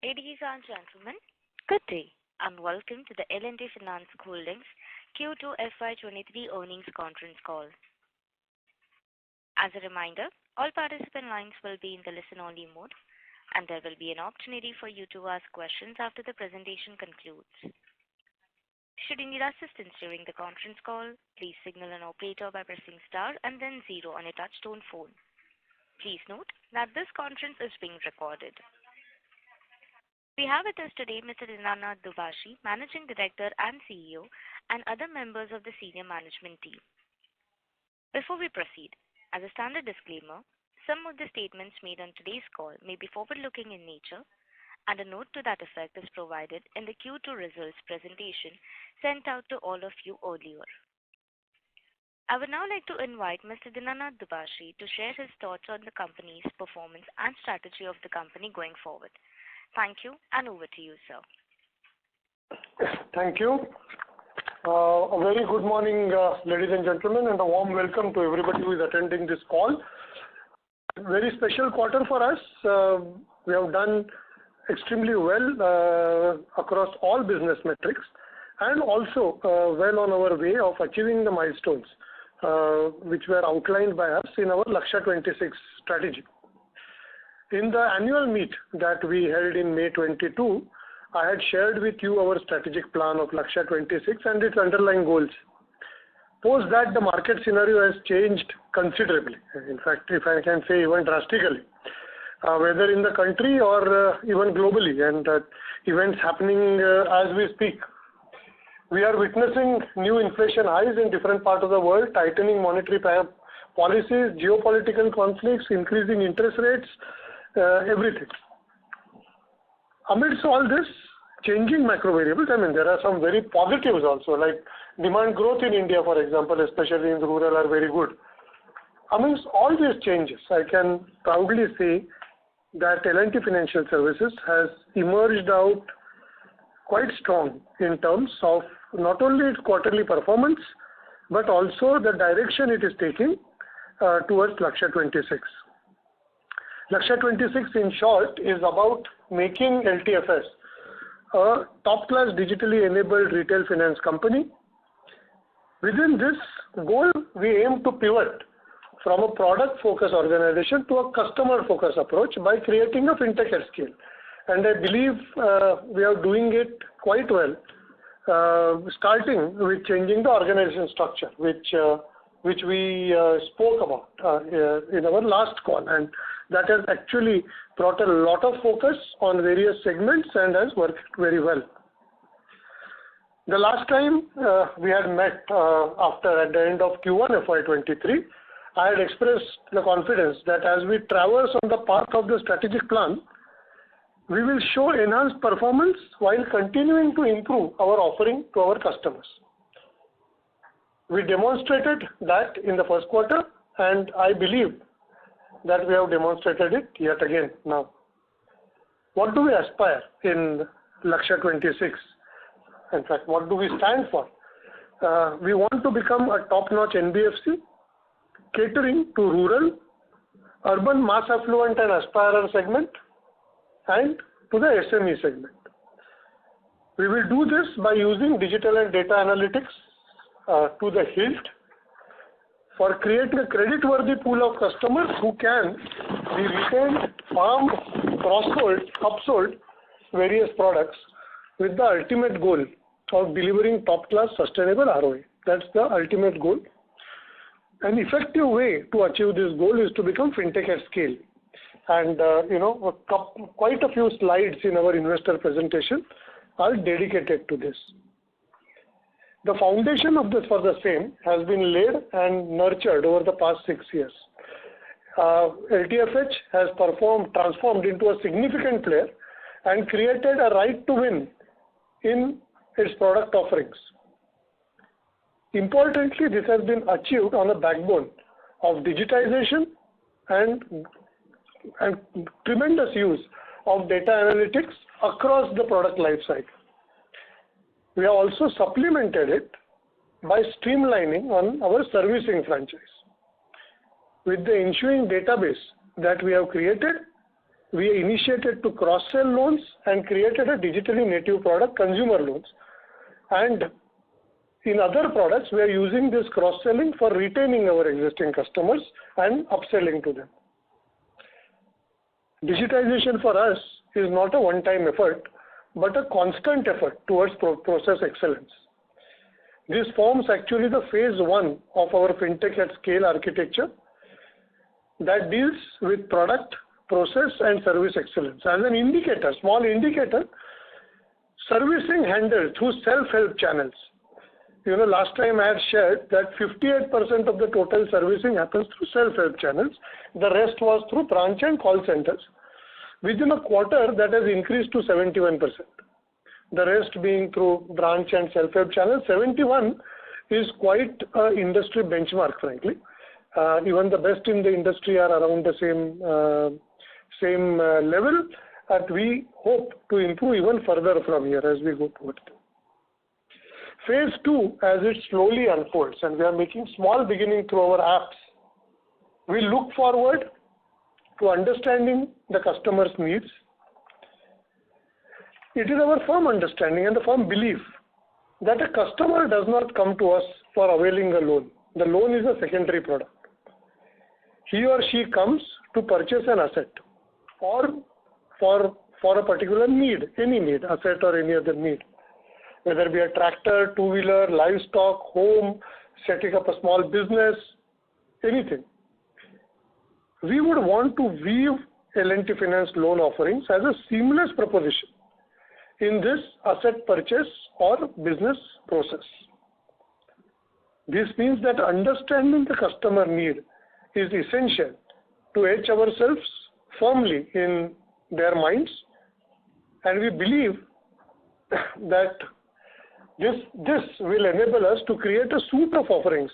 Ladies and gentlemen, good day and welcome to the L&T Finance Holdings Q2 FY23 earnings conference call. As a reminder, all participant lines will be in the listen-only mode, and there will be an opportunity for you to ask questions after the presentation concludes. Should you need assistance during the conference call, please signal an operator by pressing star and then 0 on your touch-tone phone. Please note that this conference is being recorded. We have with us today Mr. Dinanath Dubhashi, Managing Director and CEO, and other members of the senior management team. Before we proceed, as a standard disclaimer, some of the statements made on today's call may be forward-looking in nature, and a note to that effect is provided in the Q2 results presentation sent out to all of you earlier. I would now like to invite Mr. Dinanath Dubhashi to share his thoughts on the company's performance and strategy of the company going forward. Thank you, and over to you, sir. Thank you. A very good morning, ladies and gentlemen, and a warm welcome to everybody who is attending this call. Very special quarter for us. We have done extremely well across all business metrics, and also well on our way of achieving the milestones which were outlined by us in our Lakshya 26 strategy. In the annual meet that we held in May 22, I had shared with you our strategic plan of Lakshya 26 and its underlying goals. Post that, the market scenario has changed considerably. In fact, if I can say even drastically, whether in the country or even globally, and events happening as we speak. We are witnessing new inflation highs in different parts of the world, tightening monetary policies, geopolitical conflicts, increasing interest rates, everything. Amidst all this changing macro variables, there are some very positives also, like demand growth in India, for example, especially in rural, are very good. Amidst all these changes, I can proudly say that L&T Financial Services has emerged out quite strong in terms of not only its quarterly performance, but also the direction it is taking towards Lakshya 26. Lakshya 26, in short, is about making LTFS a top-class digitally enabled retail finance company. Within this goal, we aim to pivot from a product-focused organization to a customer-focused approach by creating a fintech at scale. And I believe we are doing it quite well, starting with changing the organization structure, which we spoke about in our last call, and that has actually brought a lot of focus on various segments and has worked very well. The last time we had met at the end of Q1 FY23, I had expressed the confidence that as we traverse on the path of the strategic plan, we will show enhanced performance while continuing to improve our offering to our customers. We demonstrated that in the first quarter, and I believe that we have demonstrated it yet again now. What do we aspire in Lakshya 26? In fact, what do we stand for? We want to become a top-notch NBFC, catering to rural, urban, mass affluent and aspirer segment, and to the SME segment. We will do this by using digital and data analytics to the hilt for creating a credit-worthy pool of customers who can be retained, farmed, cross-sold, upsold various products with the ultimate goal of delivering top-class sustainable ROA. That's the ultimate goal. An effective way to achieve this goal is to become fintech at scale. And quite a few slides in our investor presentation are dedicated to this. The foundation of this for the same has been laid and nurtured over the past 6 years. LTFH has transformed into a significant player and created a right to win in its product offerings. Importantly, this has been achieved on a backbone of digitization and tremendous use of data analytics across the product lifecycle. We have also supplemented it by streamlining on our servicing franchise. With the ensuing database that we have created, we initiated to cross-sell loans and created a digitally native product, consumer loans. And in other products, we are using this cross-selling for retaining our existing customers and upselling to them. Digitization for us is not a one-time effort, but a constant effort towards process excellence. This forms actually the phase 1 of our fintech at scale architecture that deals with product, process and service excellence. As an indicator, small indicator, servicing handled through self-help channels. Last time I had shared that 58% of the total servicing happens through self-help channels. The rest was through branch and call centers. Within a quarter, that has increased to 71%. The rest being through branch and self-help channels. 71 is quite an industry benchmark, frankly. Even the best in the industry are around the same level, and we hope to improve even further from here as we go towards it. Phase 2, as it slowly unfolds, and we are making small beginning through our apps, we look forward to understanding the customer's needs. It is our firm understanding and the firm belief that a customer does not come to us for availing a loan. The loan is a secondary product. He or she comes to purchase an asset or for a particular need, any need, asset or any other need. Whether it be a tractor, two-wheeler, livestock, home, setting up a small business, anything. We would want to weave L&T Finance loan offerings as a seamless proposition in this asset purchase or business process. This means that understanding the customer need is essential to etch ourselves firmly in their minds, and we believe that this will enable us to create a suite of offerings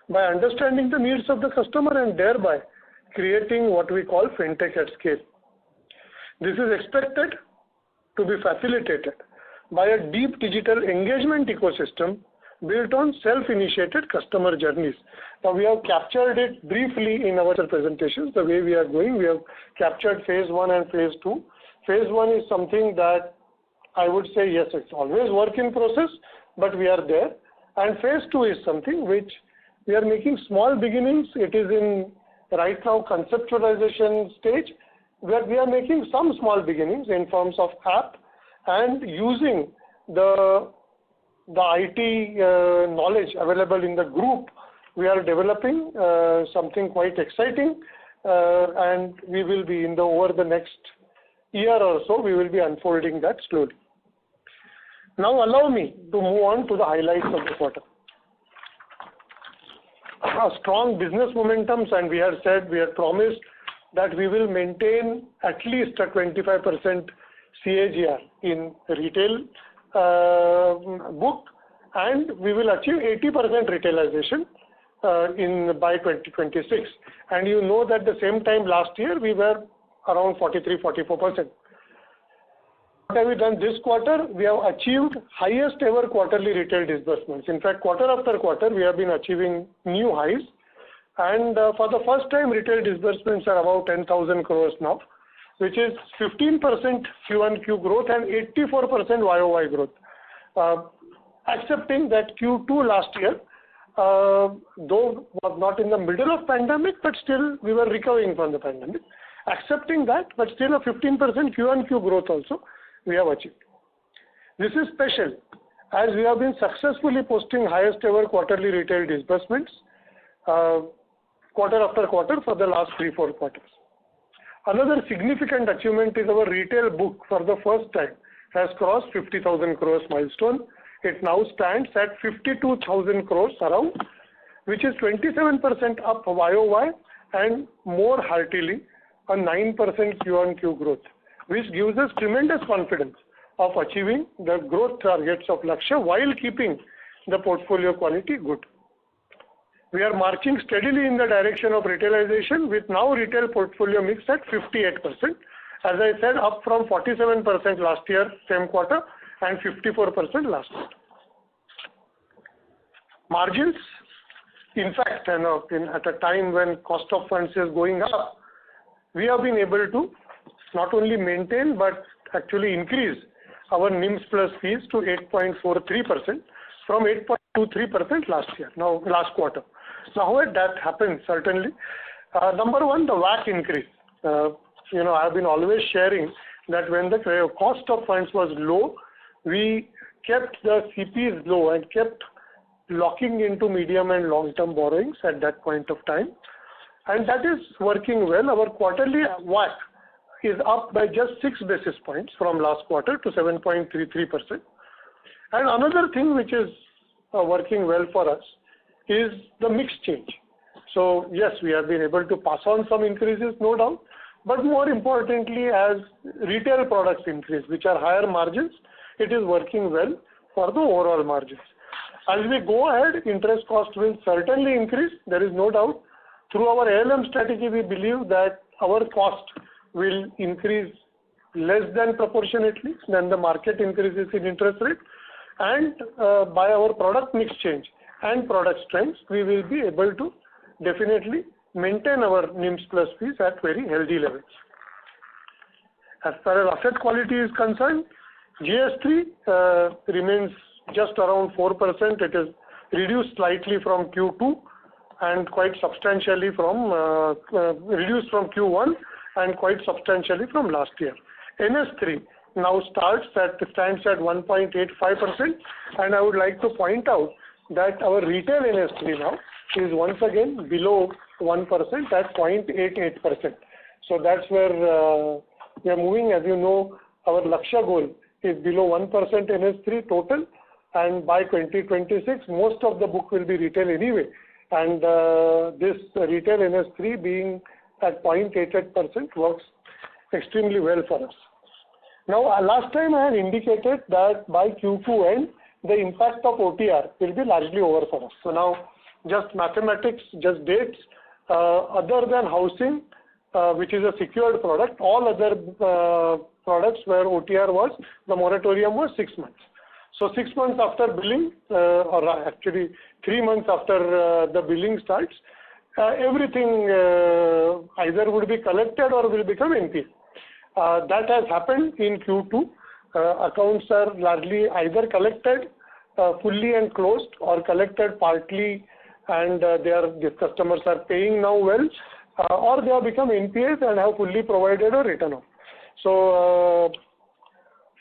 by understanding the needs of the customer and thereby creating what we call fintech at scale. This is expected to be facilitated by a deep digital engagement ecosystem built on self-initiated customer journeys. Now, we have captured it briefly in our presentations, the way we are going. We have captured phase 1 and phase 2. Phase 1 is something that I would say, yes, it's always work in process, but we are there. And phase 2 is something which we are making small beginnings. It is in right now conceptualization stage, where we are making some small beginnings in terms of app and using the IT knowledge available in the group. We are developing something quite exciting, and we will be over the next year or so, we will be unfolding that slowly. Now allow me to move on to the highlights of the quarter. Strong business momentums, and we had promised that we will maintain at least a 25% CAGR in retail book, and we will achieve 80% retailization by 2026. And you know that the same time last year we were around 43-44%. What have we done this quarter? We have achieved highest ever quarterly retail disbursements. In fact, quarter after quarter, we have been achieving new highs. And for the first time, retail disbursements are about 10,000 crores now, which is 15% Q1Q growth and 84% YOY growth. Accepting that Q2 last year, though was not in the middle of pandemic, but still we were recovering from the pandemic. Accepting that, but still a 15% Q1Q growth also we have achieved. This is special as we have been successfully posting highest ever quarterly retail disbursements quarter after quarter for the last 3-4 quarters. Another significant achievement is our retail book for the first time has crossed 50,000 crores milestone. It now stands at 52,000 crores around, which is 27% up YOY and more heartily a 9% Q1Q growth, which gives us tremendous confidence of achieving the growth targets of Lakshya while keeping the portfolio quality good. We are marching steadily in the direction of retailization with now retail portfolio mix at 58%. As I said, up from 47% last year, same quarter, and 54% last year. Margins, in fact, at a time when cost of funds is going up, we have been able to not only maintain but actually increase our NIMs plus fees to 8.43% from 8.23% last quarter. Now, how did that happen? Certainly, number one, the WAC increase. I've been always sharing that when the cost of funds was low, we kept the CPs low and kept locking into medium and long-term borrowings at that point of time. And that is working well. Our quarterly WAC is up by just 6 basis points from last quarter to 7.33%. And another thing which is working well for us is the mix change. So yes, we have been able to pass on some increases, no doubt, but more importantly, as retail products increase, which are higher margins, it is working well for the overall margins. As we go ahead, interest cost will certainly increase, there is no doubt. Through our ALM strategy, we believe that our cost will increase less than proportionately than the market increases in interest rate, and by our product mix change and product strengths, we will be able to definitely maintain our NIMs plus fees at very healthy levels. As far as asset quality is concerned, GS3 remains just around 4%. It is reduced slightly from Q2 and quite substantially from reduced from Q1 and quite substantially from last year. NS3 now stands at 1.85%, and I would like to point out that our retail NS3 now is once again below 1% at 0.88%. So that's where we are moving. As you know, our Lakshya goal is below 1% NS3 total, and by 2026, most of the book will be retail anyway. And this retail NS3 being at 0.88% works extremely well for us. Now, last time I had indicated that by Q2 end, the impact of OTR will be largely over for us. So now, just mathematics, just dates, other than housing, which is a secured product, all other products where OTR was, the moratorium was 6 months. So 6 months after billing, or actually 3 months after the billing starts, everything either would be collected or will become NPA. That has happened in Q2. Accounts are largely either collected fully and closed or collected partly, and the customers are paying now well, or they have become NPAs and have fully provided or written off. So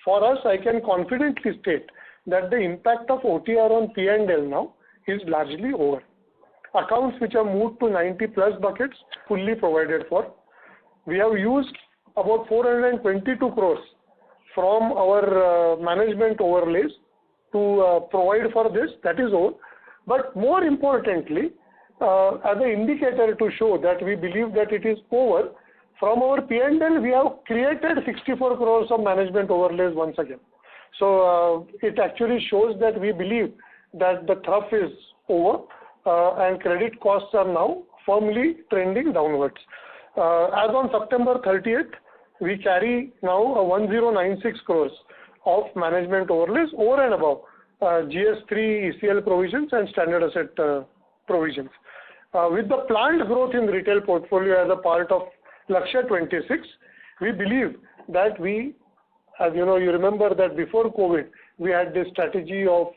for us, I can confidently state that the impact of OTR on P&L now is largely over. Accounts which have moved to 90 plus buckets, fully provided for. We have used about 422 crores from our management overlays to provide for this, that is all. But more importantly, as an indicator to show that we believe that it is over, from our P&L we have created 64 crores of management overlays once again. So it actually shows that we believe that the trough is over and credit costs are now firmly trending downwards. As on September 30th, we carry now 1096 crores of management overlays over and above GS3 ECL provisions and standard asset provisions. With the planned growth in retail portfolio as a part of Lakshya 26, we believe that we, as you know, you remember that before COVID, we had this strategy of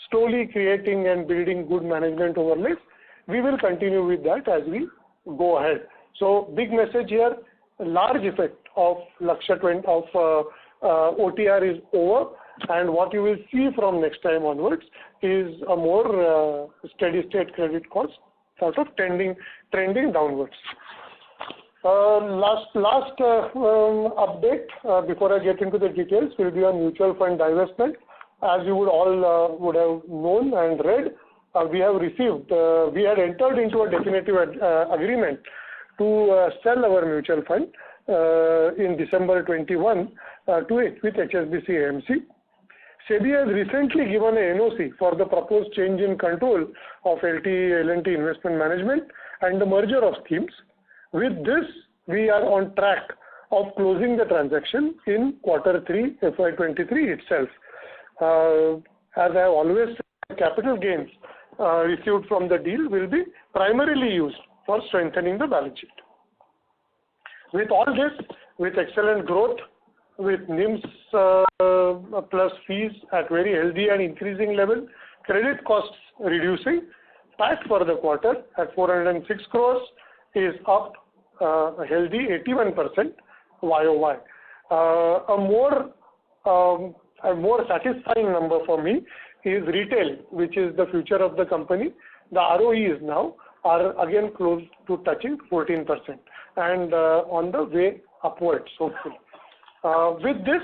slowly creating and building good management overlays. We will continue with that as we go ahead. So big message here, large effect of Lakshya 20 of OTR is over, and what you will see from next time onwards is a more steady state credit cost sort of trending downwards. Last update before I get into the details will be on mutual fund divestment. As you would all would have known and read, we have received, we had entered into a definitive agreement to sell our mutual fund in December 21 with HSBC AMC. SEBI has recently given a NOC for the proposed change in control of L&T Investment Management and the merger of schemes. With this, we are on track of closing the transaction in Q3 FY23 itself. As I have always said, capital gains received from the deal will be primarily used for strengthening the balance sheet. With all this, with excellent growth, with NIMs plus fees at very healthy and increasing level, credit costs reducing. PAT for the quarter at 406 crores is up a healthy 81% YOY. A more satisfying number for me is retail, which is the future of the company. The ROEs now are again close to touching 14% and on the way upwards, hopefully. With this,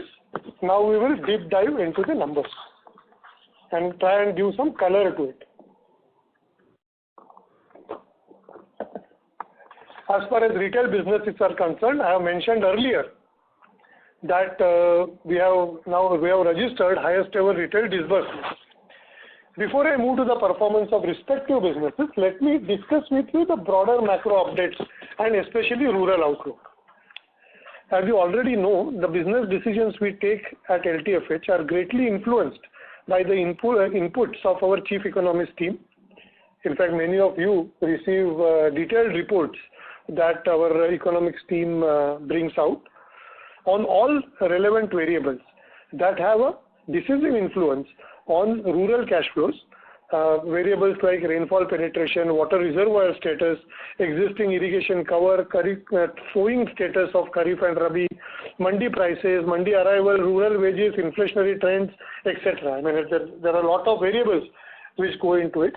now we will deep dive into the numbers and try and give some color to it. As far as retail businesses are concerned, I have mentioned earlier that we have registered highest ever retail disbursements. Before I move to the performance of respective businesses, let me discuss with you the broader macro updates and especially rural outlook. As you already know, the business decisions we take at LTFH are greatly influenced by the inputs of our chief economist team. In fact, many of you receive detailed reports that our economics team brings out on all relevant variables that have a decisive influence on rural cash flows, variables like rainfall penetration, water reservoir status, existing irrigation cover, sowing status of Kharif and Rabi, mandi prices, mandi arrival, rural wages, inflationary trends, etc. I mean, there are a lot of variables which go into it.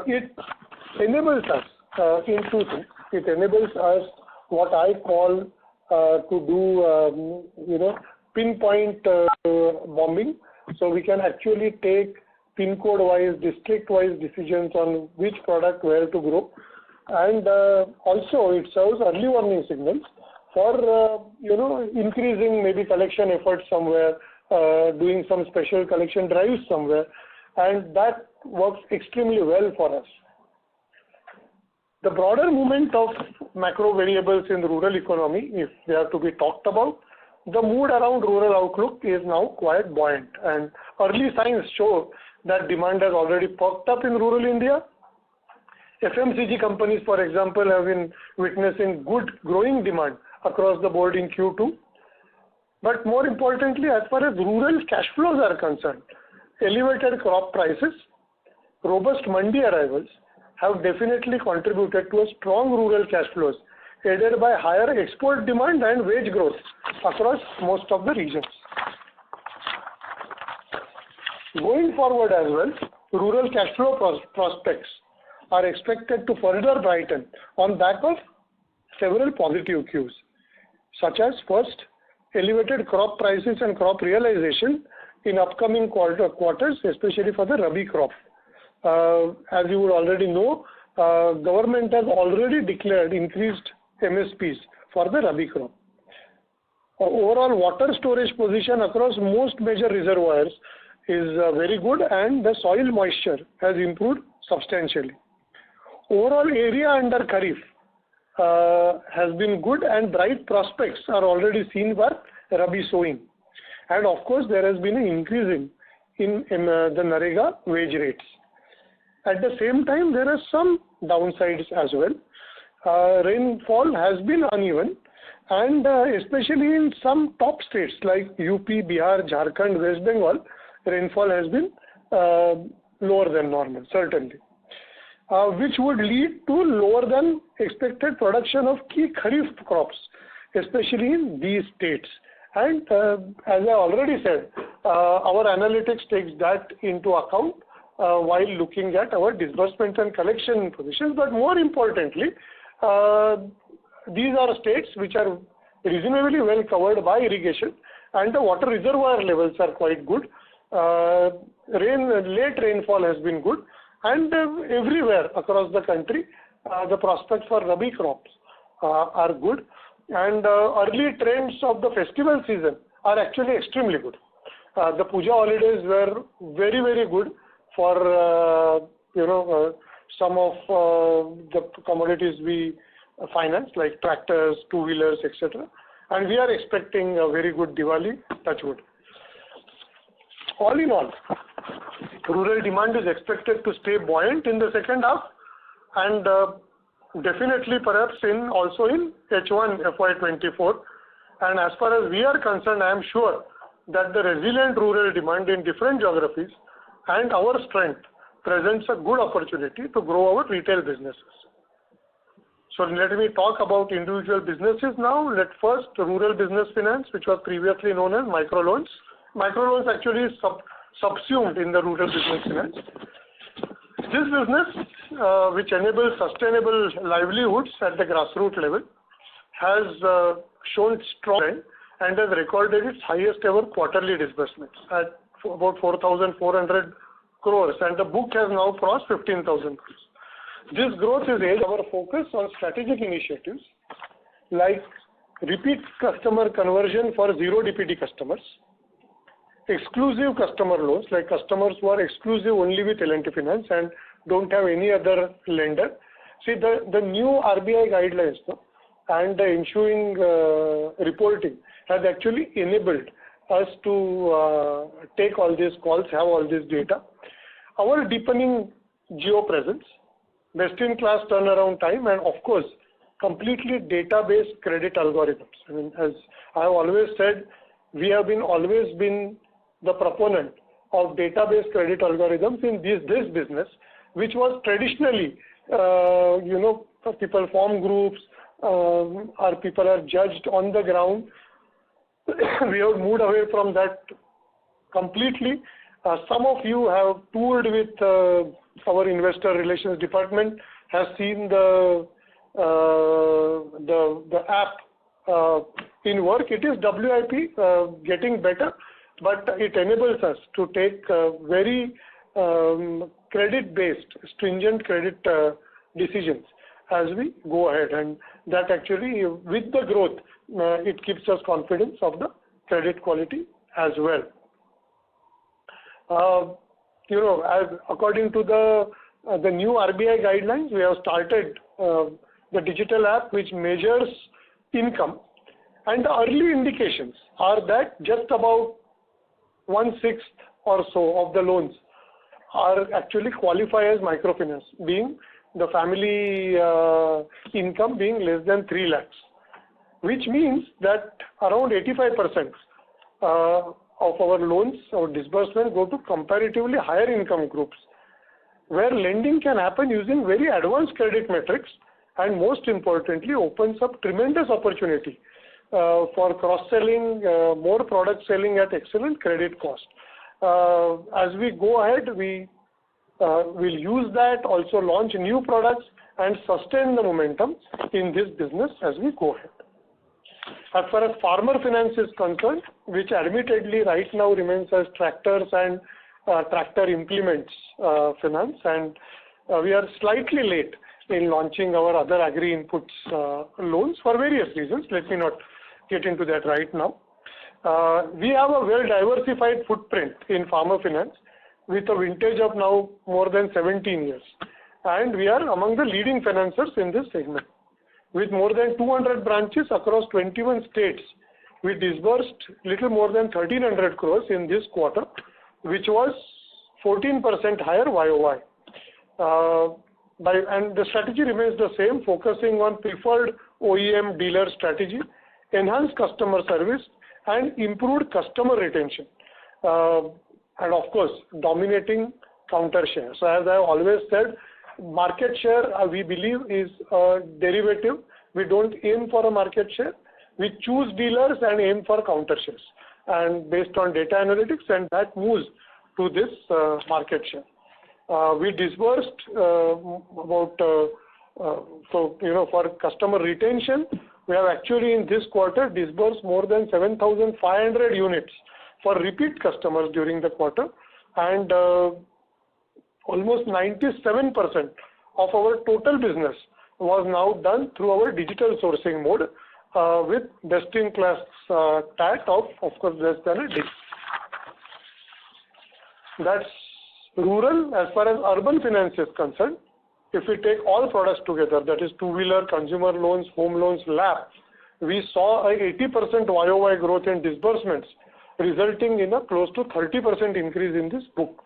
It enables us in two things. It enables us what I call to do, pinpoint bombing. So we can actually take pin code wise, district wise decisions on which product where to grow. And also it serves early warning signals for, increasing maybe collection efforts somewhere, doing some special collection drives somewhere. And that works extremely well for us. The broader movement of macro variables in the rural economy, if they are to be talked about, the mood around rural outlook is now quite buoyant, and early signs show that demand has already perked up in rural India. FMCG companies, for example, have been witnessing good growing demand across the board in Q2. But more importantly, as far as rural cash flows are concerned, elevated crop prices, robust mandi arrivals have definitely contributed to a strong rural cash flows, aided by higher export demand and wage growth across most of the regions. Going forward as well, rural cash flow prospects are expected to further brighten on back of several positive cues, such as first, elevated crop prices and crop realization in upcoming quarters, especially for the Rabi crop. As you would already know, government has already declared increased MSPs for the Rabi crop. Overall water storage position across most major reservoirs is very good, and the soil moisture has improved substantially. Overall area under Kharif has been good, and bright prospects are already seen for Rabi sowing. And of course, there has been an increase in the Narega wage rates. At the same time, there are some downsides as well. Rainfall has been uneven, and especially in some top states like UP, Bihar, Jharkhand, West Bengal, rainfall has been lower than normal, certainly, which would lead to lower than expected production of key Kharif crops, especially in these states. And as I already said, our analytics takes that into account while looking at our disbursement and collection positions. But more importantly, these are states which are reasonably well covered by irrigation, and the water reservoir levels are quite good. Late rainfall has been good, and everywhere across the country, the prospects for Rabi crops are good, and early trends of the festival season are actually extremely good. The Puja holidays were very, very good for some of the commodities we finance, like tractors, two-wheelers, etc. And we are expecting a very good Diwali, touch wood. All in all, rural demand is expected to stay buoyant in the second half, and definitely perhaps also in H1 FY24. And as far as we are concerned, I am sure that the resilient rural demand in different geographies and our strength presents a good opportunity to grow our retail businesses. So let me talk about individual businesses now. Let first rural business finance, which was previously known as microloans. Microloans actually is subsumed in the rural business finance. This business, which enables sustainable livelihoods at the grassroots level, has shown strong trend and has recorded its highest ever quarterly disbursements at about 4,400 crores, and the book has now crossed 15,000 crores. This growth is aided by our focus on strategic initiatives like repeat customer conversion for zero DPD customers, exclusive customer loans, like customers who are exclusive only with L&T Finance and don't have any other lender. See, the new RBI guidelines and the ensuing reporting has actually enabled us to take all these calls, have all this data. Our deepening geo presence, best-in-class turnaround time, and of course, completely data-based credit algorithms. I mean, as I have always said, we have always been the proponent of data-based credit algorithms in this business, which was traditionally, people form groups, or people are judged on the ground. We have moved away from that completely. Some of you have toured with our investor relations department, has seen the app in work. It is WIP, getting better, but it enables us to take very credit-based, stringent credit decisions as we go ahead, and that actually, with the growth, it keeps us confidence of the credit quality as well. As according to the new RBI guidelines, we have started the digital app which measures income, and the early indications are that just about 1/6 or so of the loans are actually qualify as microfinance, being the family income being less than 3 lakhs, which means that around 85% of our loans or disbursement go to comparatively higher income groups, where lending can happen using very advanced credit metrics, and most importantly opens up tremendous opportunity for cross-selling, more product selling at excellent credit cost. As we go ahead, we will use that, also launch new products and sustain the momentum in this business as we go ahead. As far as farmer finance is concerned, which admittedly right now remains as tractors and tractor implements finance, and we are slightly late in launching our other agri inputs loans for various reasons. Let me not get into that right now. We have a well-diversified footprint in farmer finance with a vintage of now more than 17 years, and we are among the leading financiers in this segment. With more than 200 branches across 21 states, we disbursed little more than 1,300 crores in this quarter, which was 14% higher YOY. And the strategy remains the same, focusing on preferred OEM dealer strategy, enhanced customer service, and improved customer retention. And of course, dominating counter share. So as I have always said, market share, we believe, is a derivative. We don't aim for a market share. We choose dealers and aim for counter shares, and based on data analytics, and that moves to this market share. We disbursed for customer retention, we have actually in this quarter disbursed more than 7,500 units for repeat customers during the quarter, and almost 97% of our total business was now done through our digital sourcing mode with best-in-class TAT of course less than a day. That's rural. As far as urban finance is concerned, if we take all products together, that is two-wheeler, consumer loans, home loans, LAP, we saw a 80% YOY growth in disbursements, resulting in a close to 30% increase in this book.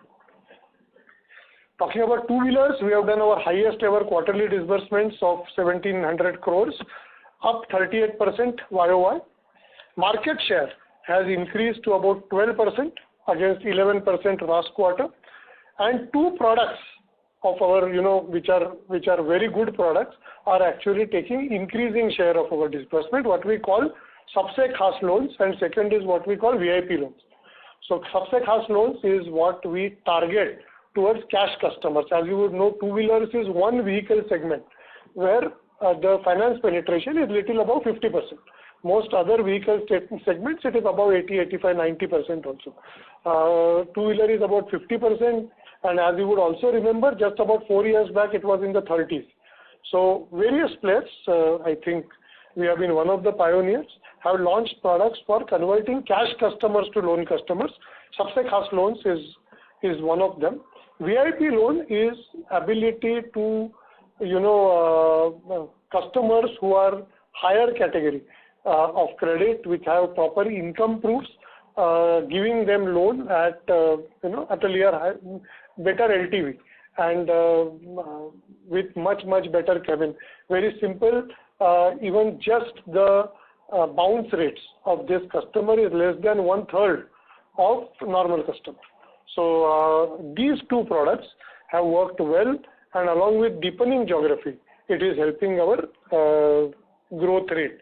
Talking about two-wheelers, we have done our highest ever quarterly disbursements of 1,700 crores, up 38% YOY. Market share has increased to about 12% against 11% last quarter, and two products of our, which are very good products, are actually taking increasing share of our disbursement, what we call Sabse Khas loans, and second is what we call VIP loans. So Sabse Khas loans is what we target towards cash customers. As you would know, two-wheelers is one vehicle segment where the finance penetration is little above 50%. Most other vehicle segments, it is above 80, 85, 90% also. Two-wheeler is about 50%, and as you would also remember, just about 4 years back, it was in the 30s. So various players, I think we have been one of the pioneers, have launched products for converting cash customers to loan customers. Sabse Khas loans is one of them. VIP loan is ability to, customers who are higher category of credit, which have proper income proofs, giving them loan at a better LTV and with much better cabin. Very simple. Even just the bounce rates of this customer is less than 1/3 of normal customer. So these two products have worked well, and along with deepening geography, it is helping our growth rate.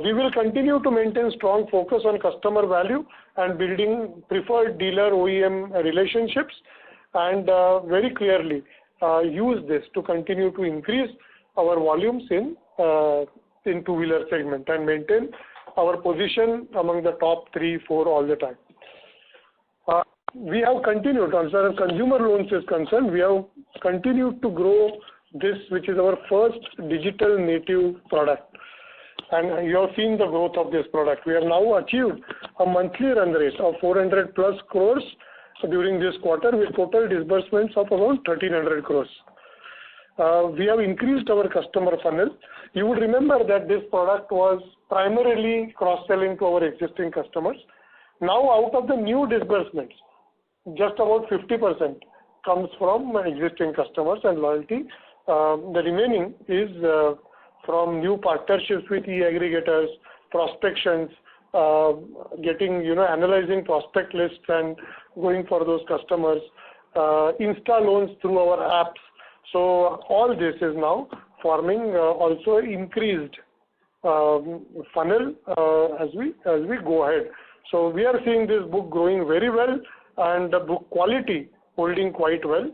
We will continue to maintain strong focus on customer value and building preferred dealer OEM relationships, and very clearly use this to continue to increase our volumes in two-wheeler segment and maintain our position among the top 3, 4 all the time. We have continued, as far as consumer loans is concerned, we have continued to grow this, which is our first digital native product. And you have seen the growth of this product. We have now achieved a monthly run rate of 400 plus crores during this quarter, with total disbursements of around 1300 crores. We have increased our customer funnel. You would remember that this product was primarily cross-selling to our existing customers. Now, out of the new disbursements, just about 50% comes from existing customers and loyalty. The remaining is from new partnerships with e-aggregators, prospections, analyzing prospect lists and going for those customers, Insta loans through our apps. So all this is now forming also increased funnel as we go ahead. So we are seeing this book growing very well, and the book quality holding quite well.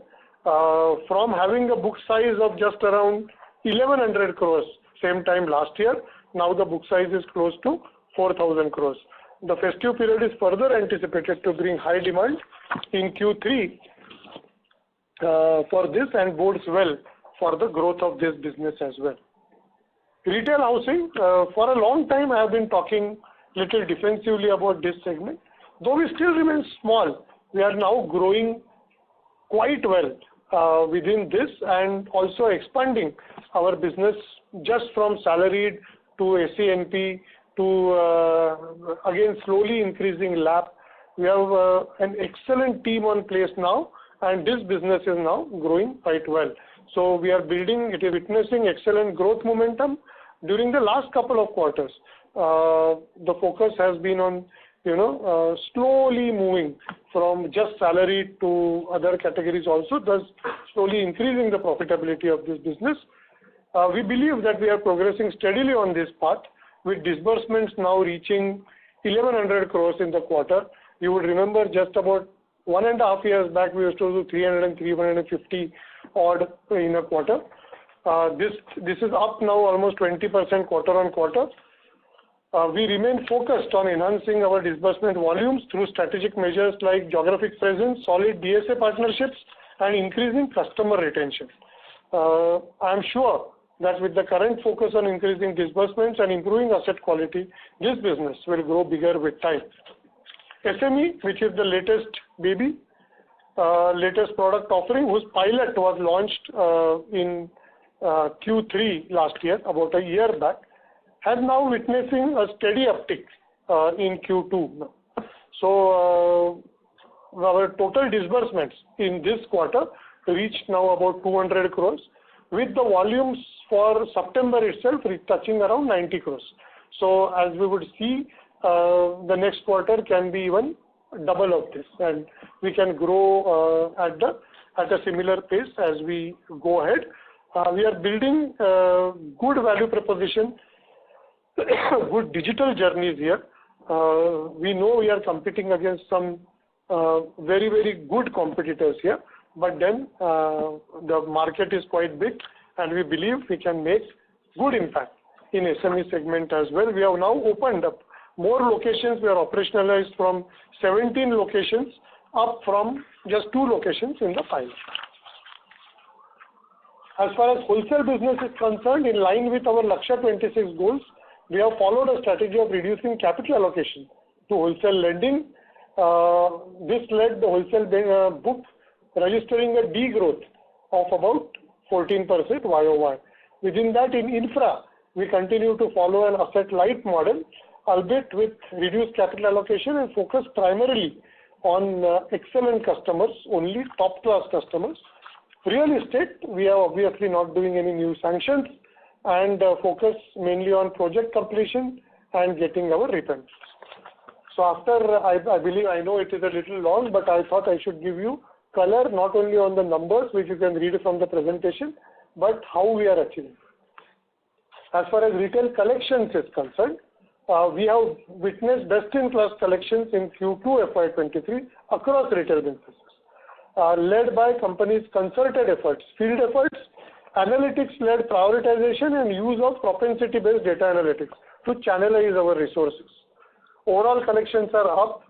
From having a book size of just around 1100 crores same time last year, now the book size is close to 4000 crores. The festive period is further anticipated to bring high demand in Q3 for this, and bodes well for the growth of this business as well. Retail housing, for a long time I have been talking little defensively about this segment. Though we still remain small, we are now growing quite well within this, and also expanding our business just from salaried to SENP to again slowly increasing LAP. We have an excellent team on place now, and this business is now growing quite well. So we are building, it is witnessing excellent growth momentum. During the last couple of quarters, the focus has been on slowly moving from just salary to other categories also, thus slowly increasing the profitability of this business. We believe that we are progressing steadily on this path, with disbursements now reaching 1100 crores in the quarter. You would remember just about 1.5 years back, we used to do 300 and 350 odd in a quarter. This is up now almost 20% quarter on quarter. We remain focused on enhancing our disbursement volumes through strategic measures like geographic presence, solid DSA partnerships, and increasing customer retention. I am sure that with the current focus on increasing disbursements and improving asset quality, this business will grow bigger with time. SME, which is the latest baby, latest product offering, whose pilot was launched in Q3 last year, about a year back, has now witnessing a steady uptick in Q2. So our total disbursements in this quarter reached now about 200 crores, with the volumes for September itself touching around 90 crores. So as we would see, the next quarter can be even double of this, and we can grow at a similar pace as we go ahead. We are building good value proposition, good digital journeys here. We know we are competing against some very, very good competitors here, but then the market is quite big, and we believe we can make good impact in SME segment as well. We have now opened up more locations. We are operationalized from 17 locations up from just 2 locations in the pilot. As far as wholesale business is concerned, in line with our Lakshya 26 goals, we have followed a strategy of reducing capital allocation to wholesale lending. This led the wholesale book registering a degrowth of about 14% YOY. Within that, in infra, we continue to follow an asset-light model, albeit with reduced capital allocation and focus primarily on excellent customers, only top-class customers. Real estate, we are obviously not doing any new sanctions and focus mainly on project completion and getting our repayments. So after, I believe, I know it is a little long, but I thought I should give you color not only on the numbers, which you can read from the presentation, but how we are achieving. As far as retail collections is concerned, we have witnessed best-in-class collections in Q2 FY23 across retail businesses, led by companies' concerted efforts, field efforts, analytics-led prioritization, and use of propensity-based data analytics to channelize our resources. Overall collections are up,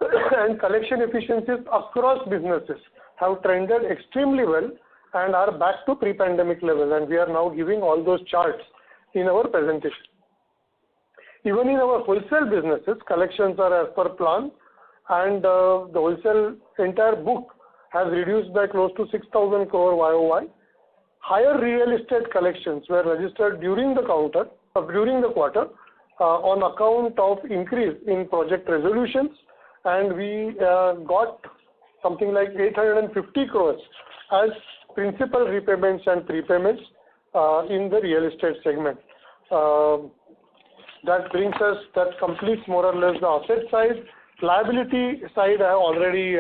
and collection efficiencies across businesses have trended extremely well and are back to pre-pandemic level, and we are now giving all those charts in our presentation. Even in our wholesale businesses, collections are as per plan, and the wholesale entire book has reduced by close to 6,000 crore YOY. Higher real estate collections were registered during the quarter on account of increase in project resolutions, and we got something like 850 crores as principal repayments and prepayments in the real estate segment. That completes more or less the asset side. Liability side I have already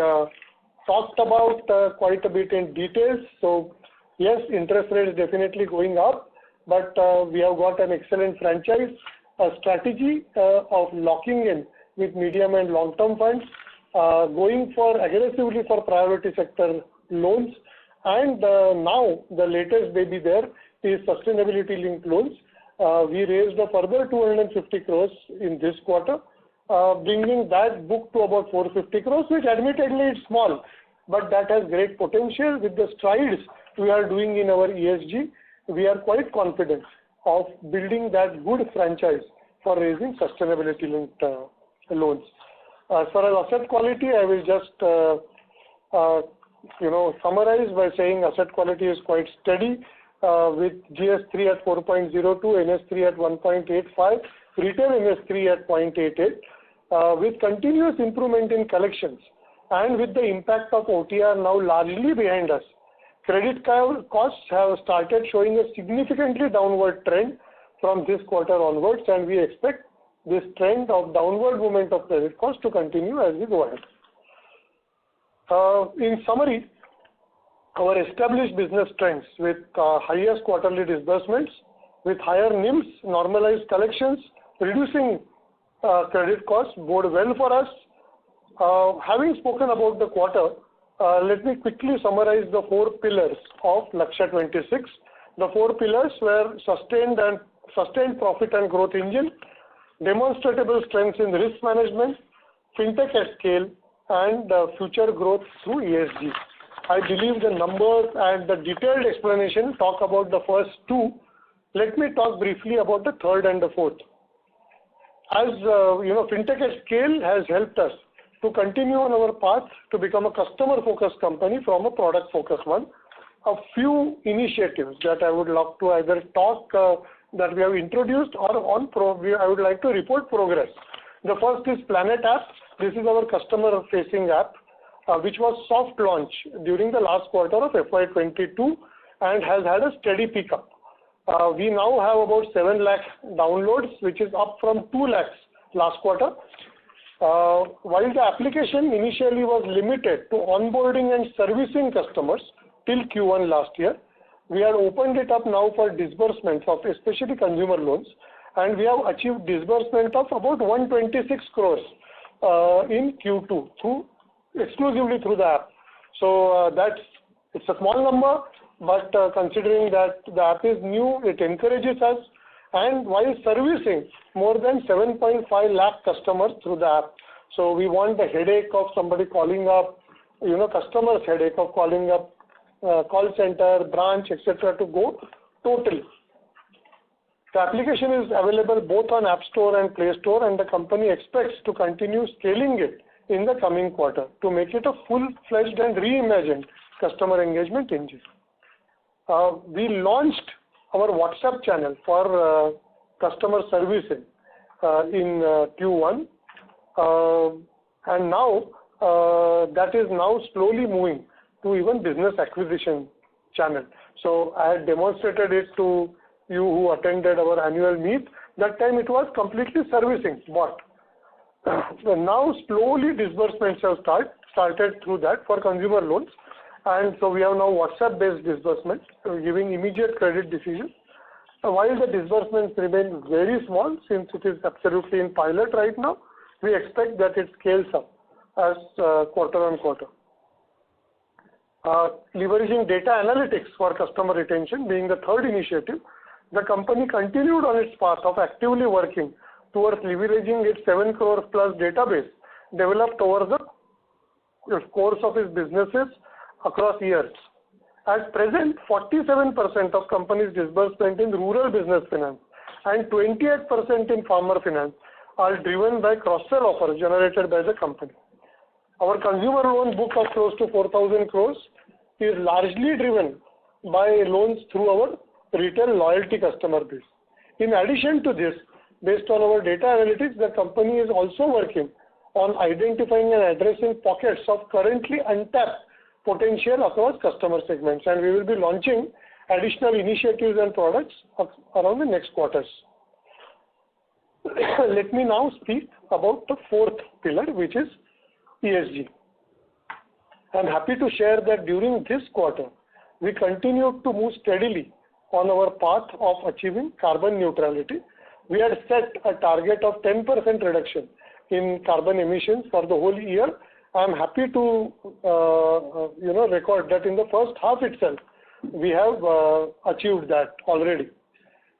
talked about quite a bit in details. So yes, interest rate is definitely going up, but we have got an excellent franchise, a strategy of locking in with medium and long-term funds, going for aggressively for priority sector loans, and now the latest baby there is sustainability linked loans. We raised a further 250 crores in this quarter, bringing that book to about 450 crores, which admittedly is small, but that has great potential. With the strides we are doing in our ESG, we are quite confident of building that good franchise for raising sustainability linked loans. As far as asset quality, I will just summarize by saying asset quality is quite steady, with GS3 at 4.02, NS3 at 1.85, retail NS3 at 0.88, with continuous improvement in collections and with the impact of OTR now largely behind us. Credit costs have started showing a significantly downward trend from this quarter onwards, and we expect this trend of downward movement of credit costs to continue as we go ahead. In summary, our established business trends with highest quarterly disbursements, with higher NIMs, normalized collections, reducing credit costs bode well for us. Having spoken about the quarter, let me quickly summarize the 4 pillars of Lakshya 26. The 4 pillars were sustained profit and growth engine, demonstrable strengths in risk management, fintech at scale, and future growth through ESG. I believe the numbers and the detailed explanation talk about the first 2. Let me talk briefly about the third and the fourth. As fintech at scale has helped us to continue on our path to become a customer-focused company from a product-focused one. A few initiatives that I would love to either talk that we have introduced or I would like to report progress. The first is Planet app. This is our customer-facing app, which was soft launch during the last quarter of FY22 and has had a steady pickup. We now have about 7 lakh downloads, which is up from 2 lakhs last quarter. While the application initially was limited to onboarding and servicing customers till Q1 last year, we have opened it up now for disbursements of especially consumer loans, and we have achieved disbursement of about 126 crores in Q2 exclusively through the app. So it's a small number, but considering that the app is new, it encourages us, and while servicing more than 7.5 lakh customers through the app. So we want the headache of somebody calling up, customers' headache of calling up call center, branch, etc. to go totally. The application is available both on App Store and Play Store, and the company expects to continue scaling it in the coming quarter to make it a full-fledged and reimagined customer engagement engine. We launched our WhatsApp channel for customer servicing in Q1, and now that is now slowly moving to even business acquisition channel. So I had demonstrated it to you who attended our annual meet. That time it was completely servicing bot. Now slowly disbursements have started through that for consumer loans, and so we have now WhatsApp-based disbursements, giving immediate credit decisions. While the disbursements remain very small, since it is absolutely in pilot right now, we expect that it scales up as quarter on quarter. Leveraging data analytics for customer retention being the third initiative, the company continued on its path of actively working towards leveraging its 7 crore plus database developed over the course of its businesses across years. At present, 47% of company's disbursement in rural business finance and 28% in farmer finance are driven by cross-sell offers generated by the company. Our consumer loan book of close to 4,000 crores is largely driven by loans through our retail loyalty customer base. In addition to this, based on our data analytics, the company is also working on identifying and addressing pockets of currently untapped potential across customer segments, and we will be launching additional initiatives and products around the next quarters. Let me now speak about the fourth pillar, which is ESG. I am happy to share that during this quarter, we continued to move steadily on our path of achieving carbon neutrality. We had set a target of 10% reduction in carbon emissions for the whole year. I am happy to record that in the first half itself, we have achieved that already.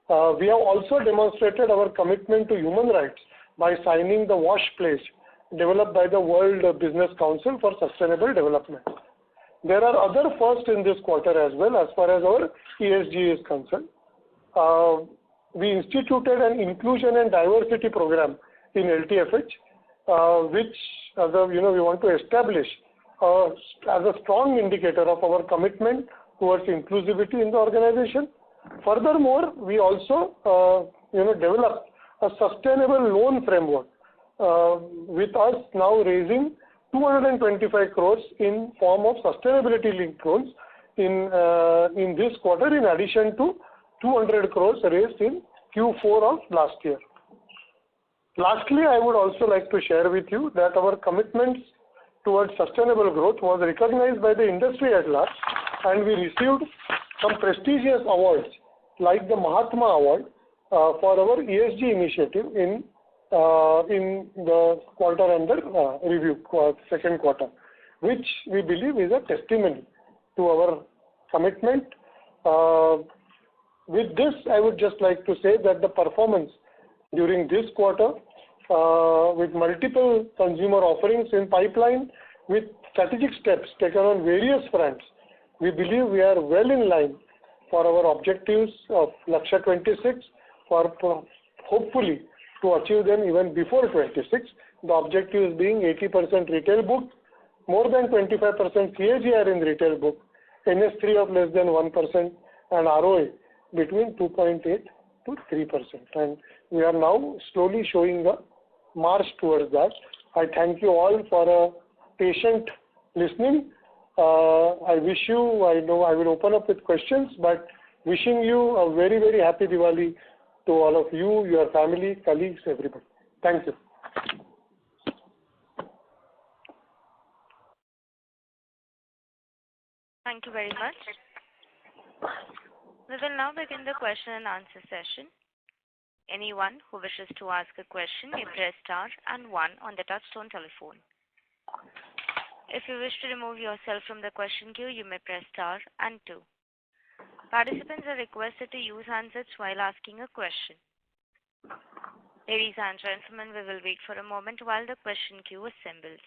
We have also demonstrated our commitment to human rights by signing the WASH Pledge developed by the World Business Council for Sustainable Development. There are other firsts in this quarter as well as far as our ESG is concerned. We instituted an inclusion and diversity program in LTFH, which we want to establish as a strong indicator of our commitment towards inclusivity in the organization. Furthermore, we also developed a sustainable loan framework, with us now raising 225 crores in form of sustainability linked loans in this quarter, in addition to 200 crores raised in Q4 of last year. Lastly, I would also like to share with you that our commitments towards sustainable growth was recognized by the industry at large, and we received some prestigious awards like the Mahatma Award for our ESG initiative in the quarter under review, second quarter, which we believe is a testimony to our commitment. With this, I would just like to say that the performance during this quarter, with multiple consumer offerings in pipeline, with strategic steps taken on various fronts, we believe we are well in line for our objectives of Lakshya 26, for hopefully to achieve them even before 26. The objective is being 80% retail book, more than 25% CAGR in retail book, NS3 of less than 1%, and ROA between 2.8 to 3%. And we are now slowly showing a march towards that. I thank you all for a patient listening. I wish you, I know I will open up with questions, but wishing you a very, very happy Diwali to all of you, your family, colleagues, everybody. Thank you. Thank you very much. We will now begin the question and answer session. Anyone who wishes to ask a question may press star and 1 on the touchtone telephone. If you wish to remove yourself from the question queue, you may press star and 2. Participants are requested to use handsets while asking a question. Ladies and gentlemen, we will wait for a moment while the question queue assembles.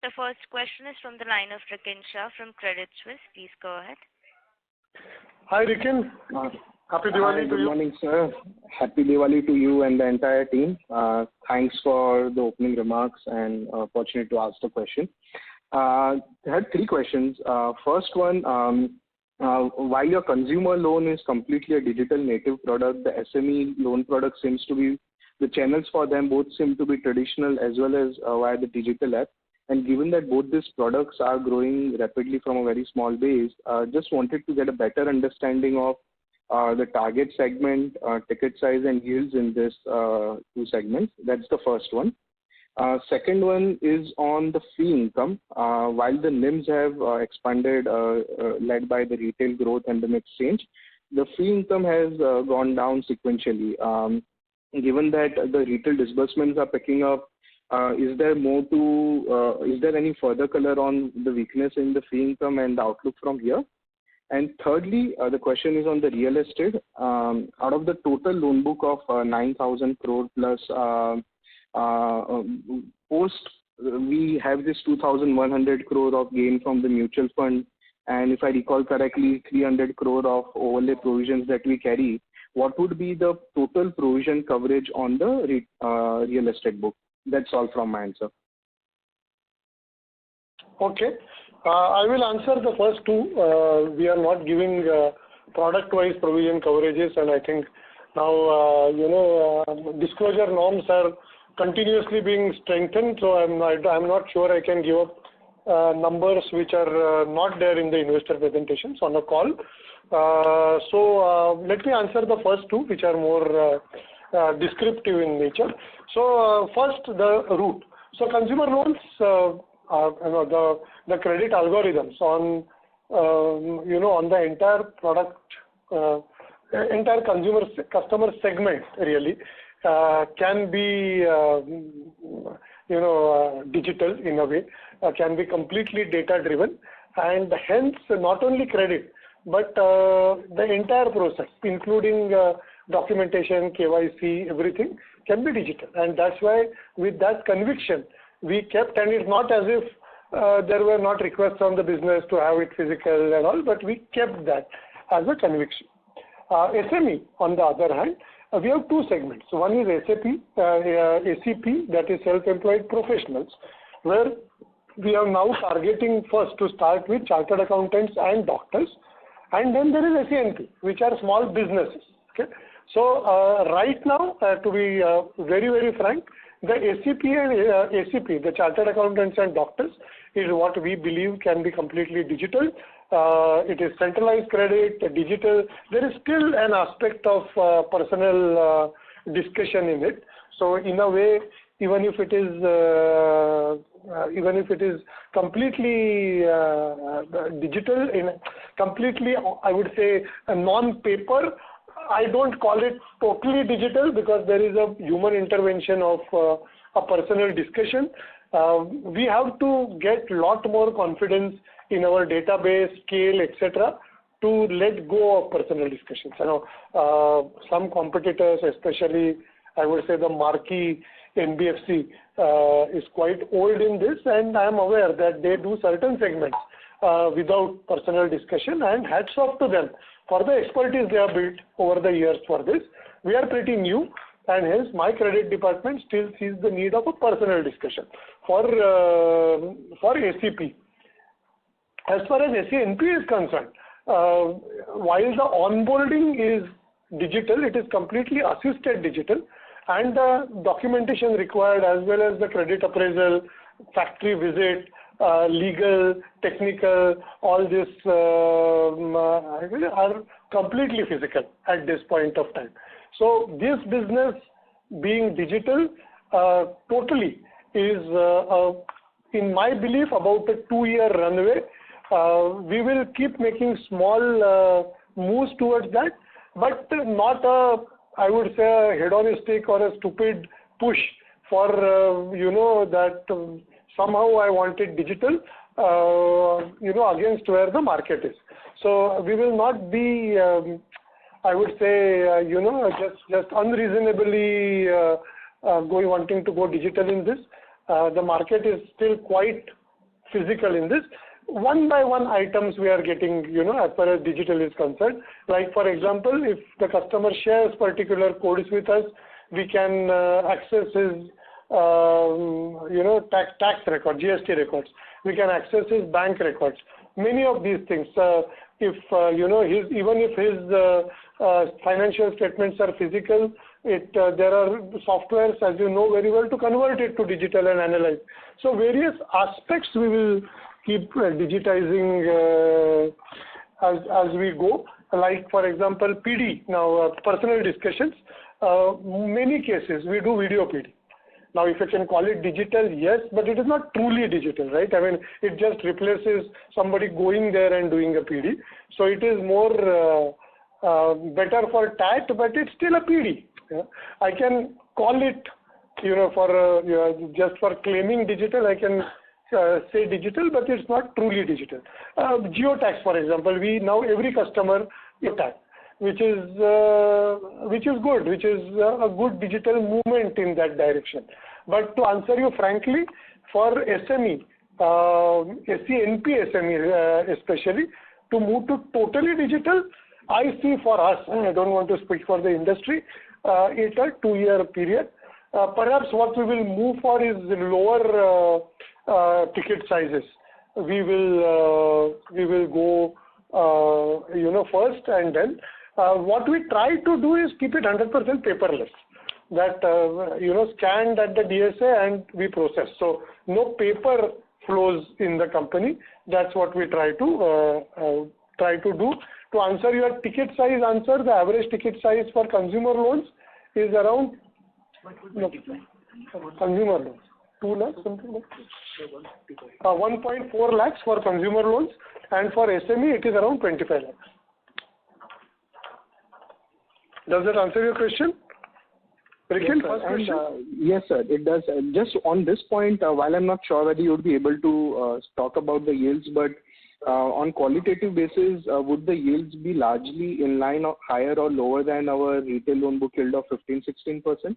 The first question is from the line of Rikin Shah from Credit Suisse. Please go ahead. Hi, Rikin. Happy Diwali to you. Good morning, sir. Happy Diwali to you and the entire team. Thanks for the opening remarks and opportunity to ask the question. I had 3 questions. First one, while your consumer loan is completely a digital native product, the SME loan product seems to be, the channels for them both seem to be traditional as well as via the digital app. And given that both these products are growing rapidly from a very small base, just wanted to get a better understanding of the target segment, ticket size and yields in this 2 segments. That's the first one. Second one is on the fee income. While the NIMs have expanded, led by the retail growth and the mix change, the fee income has gone down sequentially. Given that the retail disbursements are picking up, is there any further color on the weakness in the fee income and the outlook from here? And thirdly, the question is on the real estate. Out of the total loan book of 9,000 crore plus, post we have this 2,100 crore of gain from the mutual fund, and if I recall correctly, 300 crore of overlay provisions that we carry. What would be the total provision coverage on the real estate book? That's all from my answer. Okay. I will answer the first 2. We are not giving product-wise provision coverages, and I think now, disclosure norms are continuously being strengthened, so I'm not sure I can give up numbers which are not there in the investor presentations on a call. So let me answer the first 2, which are more descriptive in nature. So first, the route. So consumer loans, the credit algorithms on on the entire product, entire customer segment really can be digital in a way, can be completely data driven, and hence not only credit but the entire process, including documentation, KYC, everything can be digital. And that's why with that conviction we kept, and it's not as if there were not requests from the business to have it physical and all, but we kept that as a conviction. SME, on the other hand, we have 2 segments. One is ACP, that is self-employed professionals, where we are now targeting first to start with chartered accountants and doctors, and then there is SENP, which are small businesses. Okay. So right now, to be very, very frank, the ACP and ACP, the chartered accountants and doctors, is what we believe can be completely digital. It is centralized credit, digital. There is still an aspect of personal discussion in it. So in a way, even if it is completely digital, completely, I would say, a non-paper, I don't call it totally digital because there is a human intervention of a personal discussion. We have to get a lot more confidence in our database, scale, etc., to let go of personal discussions. Some competitors, especially I would say the marquee NBFC, is quite old in this, and I am aware that they do certain segments without personal discussion, and hats off to them for the expertise they have built over the years for this. We are pretty new, and hence my credit department still sees the need of a personal discussion for ACP. As far as SENP is concerned, while the onboarding is digital, it is completely assisted digital, and the documentation required as well as the credit appraisal, factory visit, legal, technical, all this are completely physical at this point of time. So this business being digital totally is, in my belief, about a 2-year runway. We will keep making small moves towards that, but not a, I would say, a hedonistic or a stupid push for, that somehow I wanted digital, against where the market is. So we will not be, I would say, just unreasonably wanting to go digital in this. The market is still quite physical in this. One by one items we are getting, as far as digital is concerned. Like, for example, if the customer shares particular codes with us, we can access his, tax record, GST records. We can access his bank records. Many of these things. If, even if his financial statements are physical, there are softwares, as you know very well, to convert it to digital and analyze. So various aspects we will keep digitizing as we go. Like, for example, PD, now personal discussions. Many cases we do video PD. Now, if you can call it digital, yes, but it is not truly digital, right? I mean, it just replaces somebody going there and doing a PD. So it is more better for TAT, but it's still a PD. Yeah? I can call it, for just for claiming digital, I can say digital, but it's not truly digital. Geotax, for example, now every customer geotax, which is good, which is a good digital movement in that direction. But to answer you frankly, for SME, SCNP SME especially, to move to totally digital, I see for us, and I don't want to speak for the industry, it's a 2-year period. Perhaps what we will move for is lower ticket sizes. We will go, first, and then what we try to do is keep it 100% paperless. That scanned at the DSA and we process. So no paper flows in the company. That's what we try to do. To answer your ticket size answer, the average ticket size for consumer loans is around consumer loans 2 lakhs, something like 1.4 lakhs for consumer loans, and for SME it is around 25 lakhs. Does that answer your question? Yes, first question? Yes, sir, it does. Just on this point, while I'm not sure whether you would be able to talk about the yields, but on qualitative basis, would the yields be largely in line or higher or lower than our retail loan book yield of 15-16%?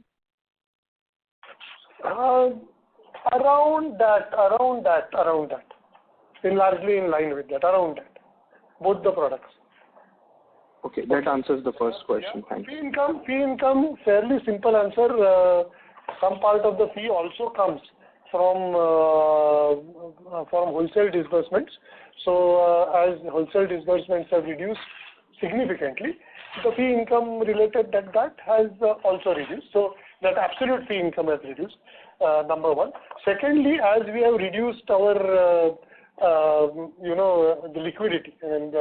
Around that. Largely in line with that, around that. Both the products. Okay, that answers the first question. Yeah. Fee income, fairly simple answer. Some part of the fee also comes from wholesale disbursements. So as wholesale disbursements have reduced significantly, the fee income related that has also reduced. So that absolute fee income has reduced, number one. Secondly, as we have reduced our the liquidity and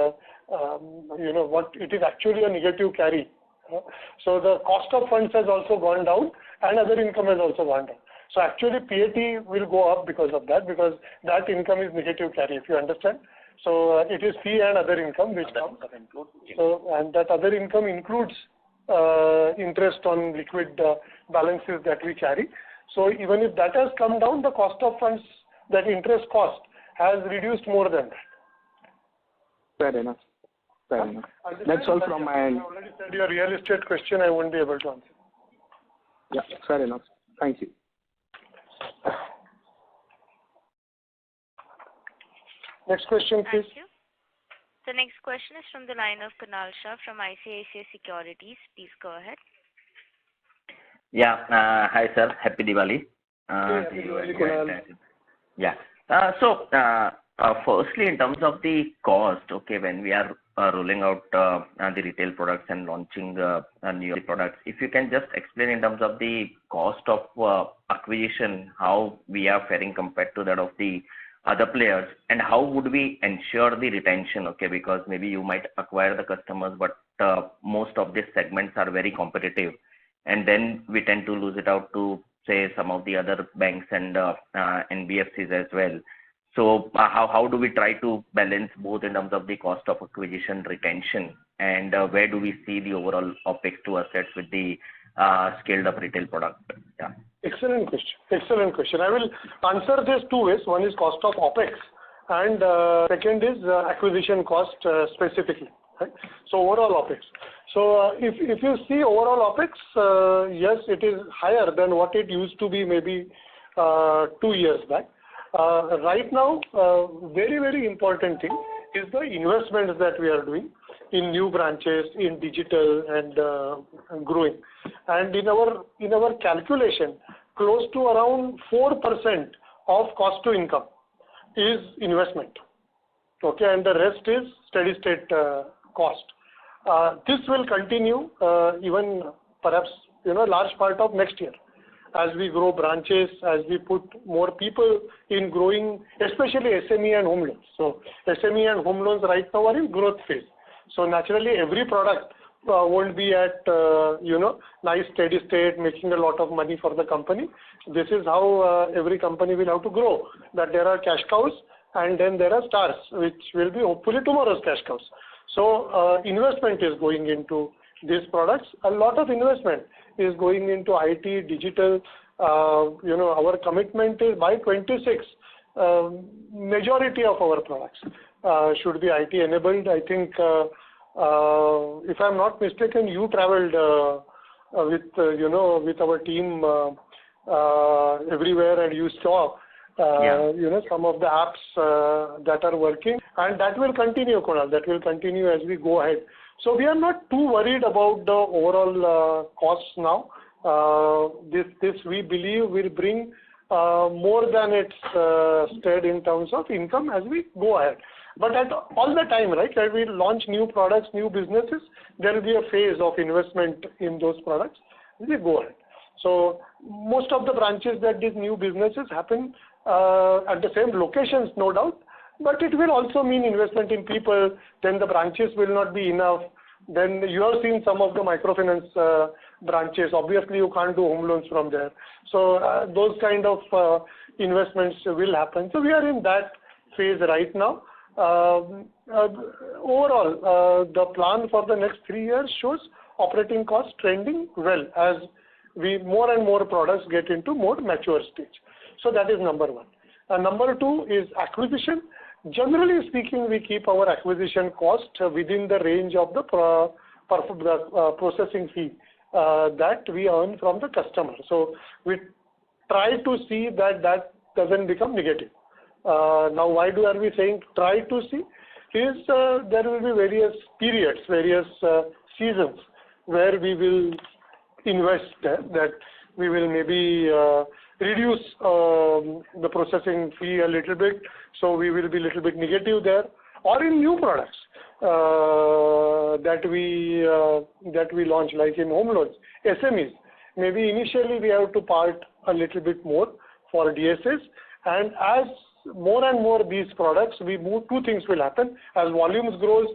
what it is actually a negative carry. So the cost of funds has also gone down and other income has also gone down. So actually PAT will go up because of that, because that income is negative carry, if you understand. So it is fee and other income which comes. So, and that other income includes interest on liquid balances that we carry. So even if that has come down, the cost of funds, that interest cost, has reduced more than that. Fair enough. That's all from my end. I already said your real estate question, I won't be able to answer. Yeah, fair enough. Thank you. Next question, please. Thank you. The next question is from the line of Kunal Shah from ICICI Securities. Please go ahead. Yeah. Hi, sir. Happy Diwali. Happy Diwali, Kunal. Yeah. Firstly, in terms of the cost, okay, when we are rolling out the retail products and launching new products, if you can just explain in terms of the cost of acquisition, how we are faring compared to that of the other players, and how would we ensure the retention? Okay, because maybe you might acquire the customers, but most of these segments are very competitive, and then we tend to lose it out to say some of the other banks and NBFCs as well. So how do we try to balance both in terms of the cost of acquisition, retention, and where do we see the overall OpEx to assets with the scaled up retail product? Yeah. Excellent question. Excellent question. I will answer this two ways. One is cost of OpEx, and second is acquisition cost specifically. Right? So overall OpEx. So if you see overall OpEx, yes, it is higher than what it used to be maybe 2 years back. Right now, very, very important thing is the investments that we are doing in new branches, in digital and growing. And in our calculation, close to around 4% of cost to income is investment. Okay, and the rest is steady state cost. This will continue even perhaps large part of next year as we grow branches, as we put more people in growing, especially SME and home loans. So SME and home loans right now are in growth phase. So naturally, every product won't be at nice steady state, making a lot of money for the company. This is how every company will have to grow. That there are cash cows and then there are stars, which will be hopefully tomorrow's cash cows. So investment is going into these products. A lot of investment is going into IT, digital. Our commitment is by 26. Majority of our products should be IT enabled. I think, if I'm not mistaken, you traveled with our team everywhere, and you saw some of the apps that are working, and that will continue, Kunal. That will continue as we go ahead. So we are not too worried about the overall costs now. This we believe will bring more than it's said in terms of income as we go ahead. But at all the time, right, as we launch new products, new businesses, there will be a phase of investment in those products as we go ahead. So most of the branches that these new businesses happen at the same locations, no doubt, but it will also mean investment in people. Then the branches will not be enough. Then you have seen some of the microfinance branches. Obviously, you can't do home loans from there. So those kind of investments will happen. So we are in that phase right now. Overall, the plan for the next 3 years shows operating costs trending well as we more and more products get into more mature stage. So that is number one. Number two is acquisition. Generally speaking, we keep our acquisition cost within the range of the processing fee that we earn from the customer. So we try to see that doesn't become negative. Now, why are we saying try to see? Is there will be various periods, various seasons where we will invest there, that we will maybe reduce the processing fee a little bit, so we will be a little bit negative there, or in new products that we launch, like in home loans, SMEs. Maybe initially we have to part a little bit more for DSAs, and as more and more these products we move, two things will happen. As volumes grows,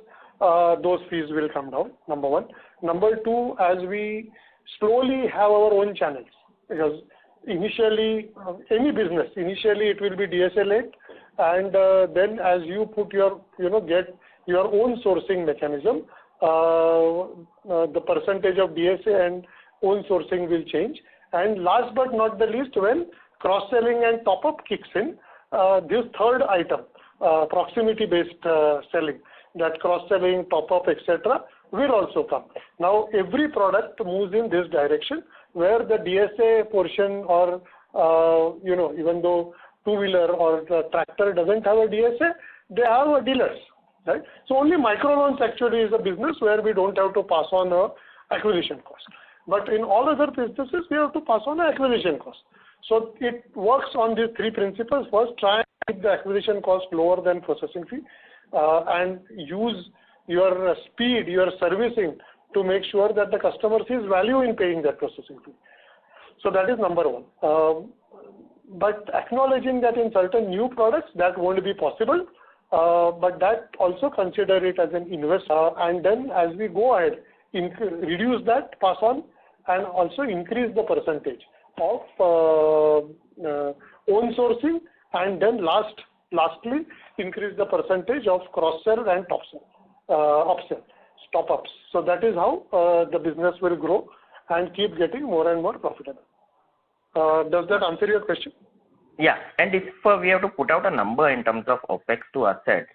those fees will come down, number one. Number two, as we slowly have our own channels, because initially, any business, initially it will be DSA led, and then as you put your, get your own sourcing mechanism, the percentage of DSA and own sourcing will change. And last but not the least, when cross-selling and top-up kicks in, this third item, proximity-based selling, that cross-selling, top-up, etc., will also come. Now, every product moves in this direction, where the DSA portion or, even though two-wheeler or the tractor doesn't have a DSA, they have a dealers, right? So only microloans actually is a business where we don't have to pass on a acquisition cost. But in all other businesses, we have to pass on an acquisition cost. So it works on these three principles. First, try and keep the acquisition cost lower than processing fee, and use your speed, your servicing to make sure that the customer sees value in paying that processing fee. So that is number one. But acknowledging that in certain new products that won't be possible, but that also consider it as an investment, and then as we go ahead, reduce that, pass on, and also increase the percentage of own sourcing, and then lastly increase the percentage of cross-sell and upsell, top-ups. So that is how the business will grow and keep getting more and more profitable. Does that answer your question? Yeah, and if we have to put out a number in terms of OPEX to assets,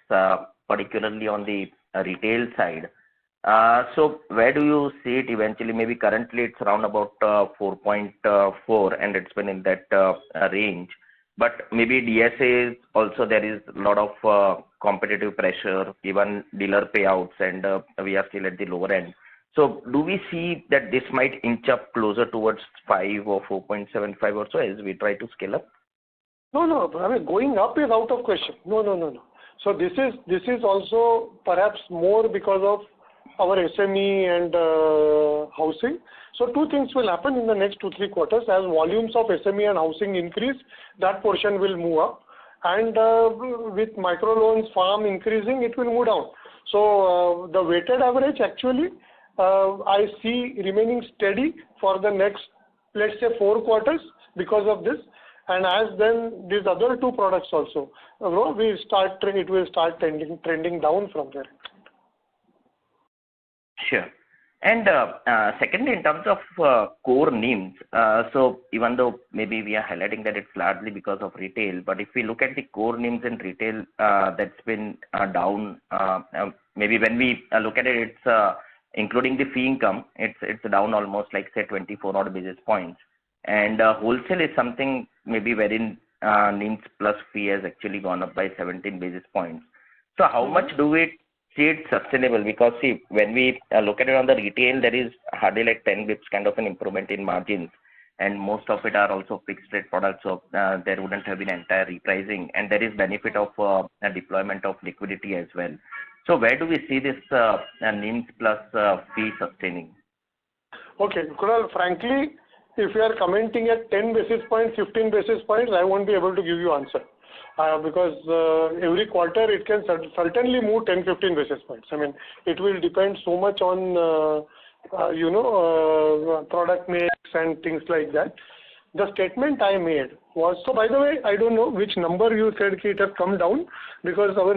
particularly on the retail side, so where do you see it eventually? Maybe currently it's around about 4.4 and it's been in that range. But maybe DSAs also there is a lot of competitive pressure, even dealer payouts, and we are still at the lower end. So do we see that this might inch up closer towards 5 or 4.75 or so as we try to scale up? No. I mean, going up is out of question. No. So this is also perhaps more because of our SME and housing. So two things will happen in the next 2-3 quarters. As volumes of SME and housing increase, that portion will move up. And with microloans, farm increasing, it will move down. So the weighted average actually, I see remaining steady for the next, let's say, 4 quarters because of this. And as then these other 2 products also, it will start trending down from there. Sure. And secondly, in terms of core NIMs, so even though maybe we are highlighting that it's largely because of retail, but if we look at the core NIMs in retail, that's been down. Maybe when we look at it, it's including the fee income, it's down almost like say 24 odd basis points. And wholesale is something maybe wherein NIMs plus fee has actually gone up by 17 basis points. So how much do we see it sustainable? Because see, when we look at it on the retail, there is hardly like 10 bips kind of an improvement in margins, and most of it are also fixed rate products, so there wouldn't have been entire repricing, and there is benefit of a deployment of liquidity as well. So where do we see this NIMs plus fee sustaining? Okay, Kunal, frankly, if you are commenting at 10 basis points, 15 basis points, I won't be able to give you answer. Because every quarter it can certainly move 10-15 basis points. I mean, it will depend so much on product mix and things like that. The statement I made was, so by the way, I don't know which number you said it has come down, because our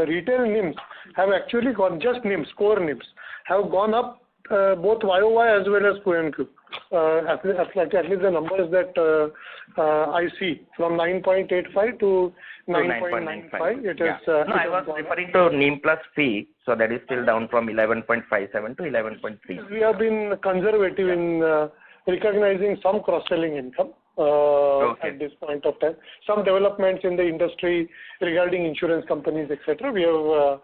retail NIMs have actually gone, just NIMs, core NIMs, have gone up both YOY as well as QMQ. At least the numbers that I see, from 9.85 to 9.95. It is. No, I was referring to NIM plus fee, so that is still down from 11.57 to 11.3. We have been conservative in recognizing some cross-selling income at this point of time. Some developments in the industry regarding insurance companies, etc. We have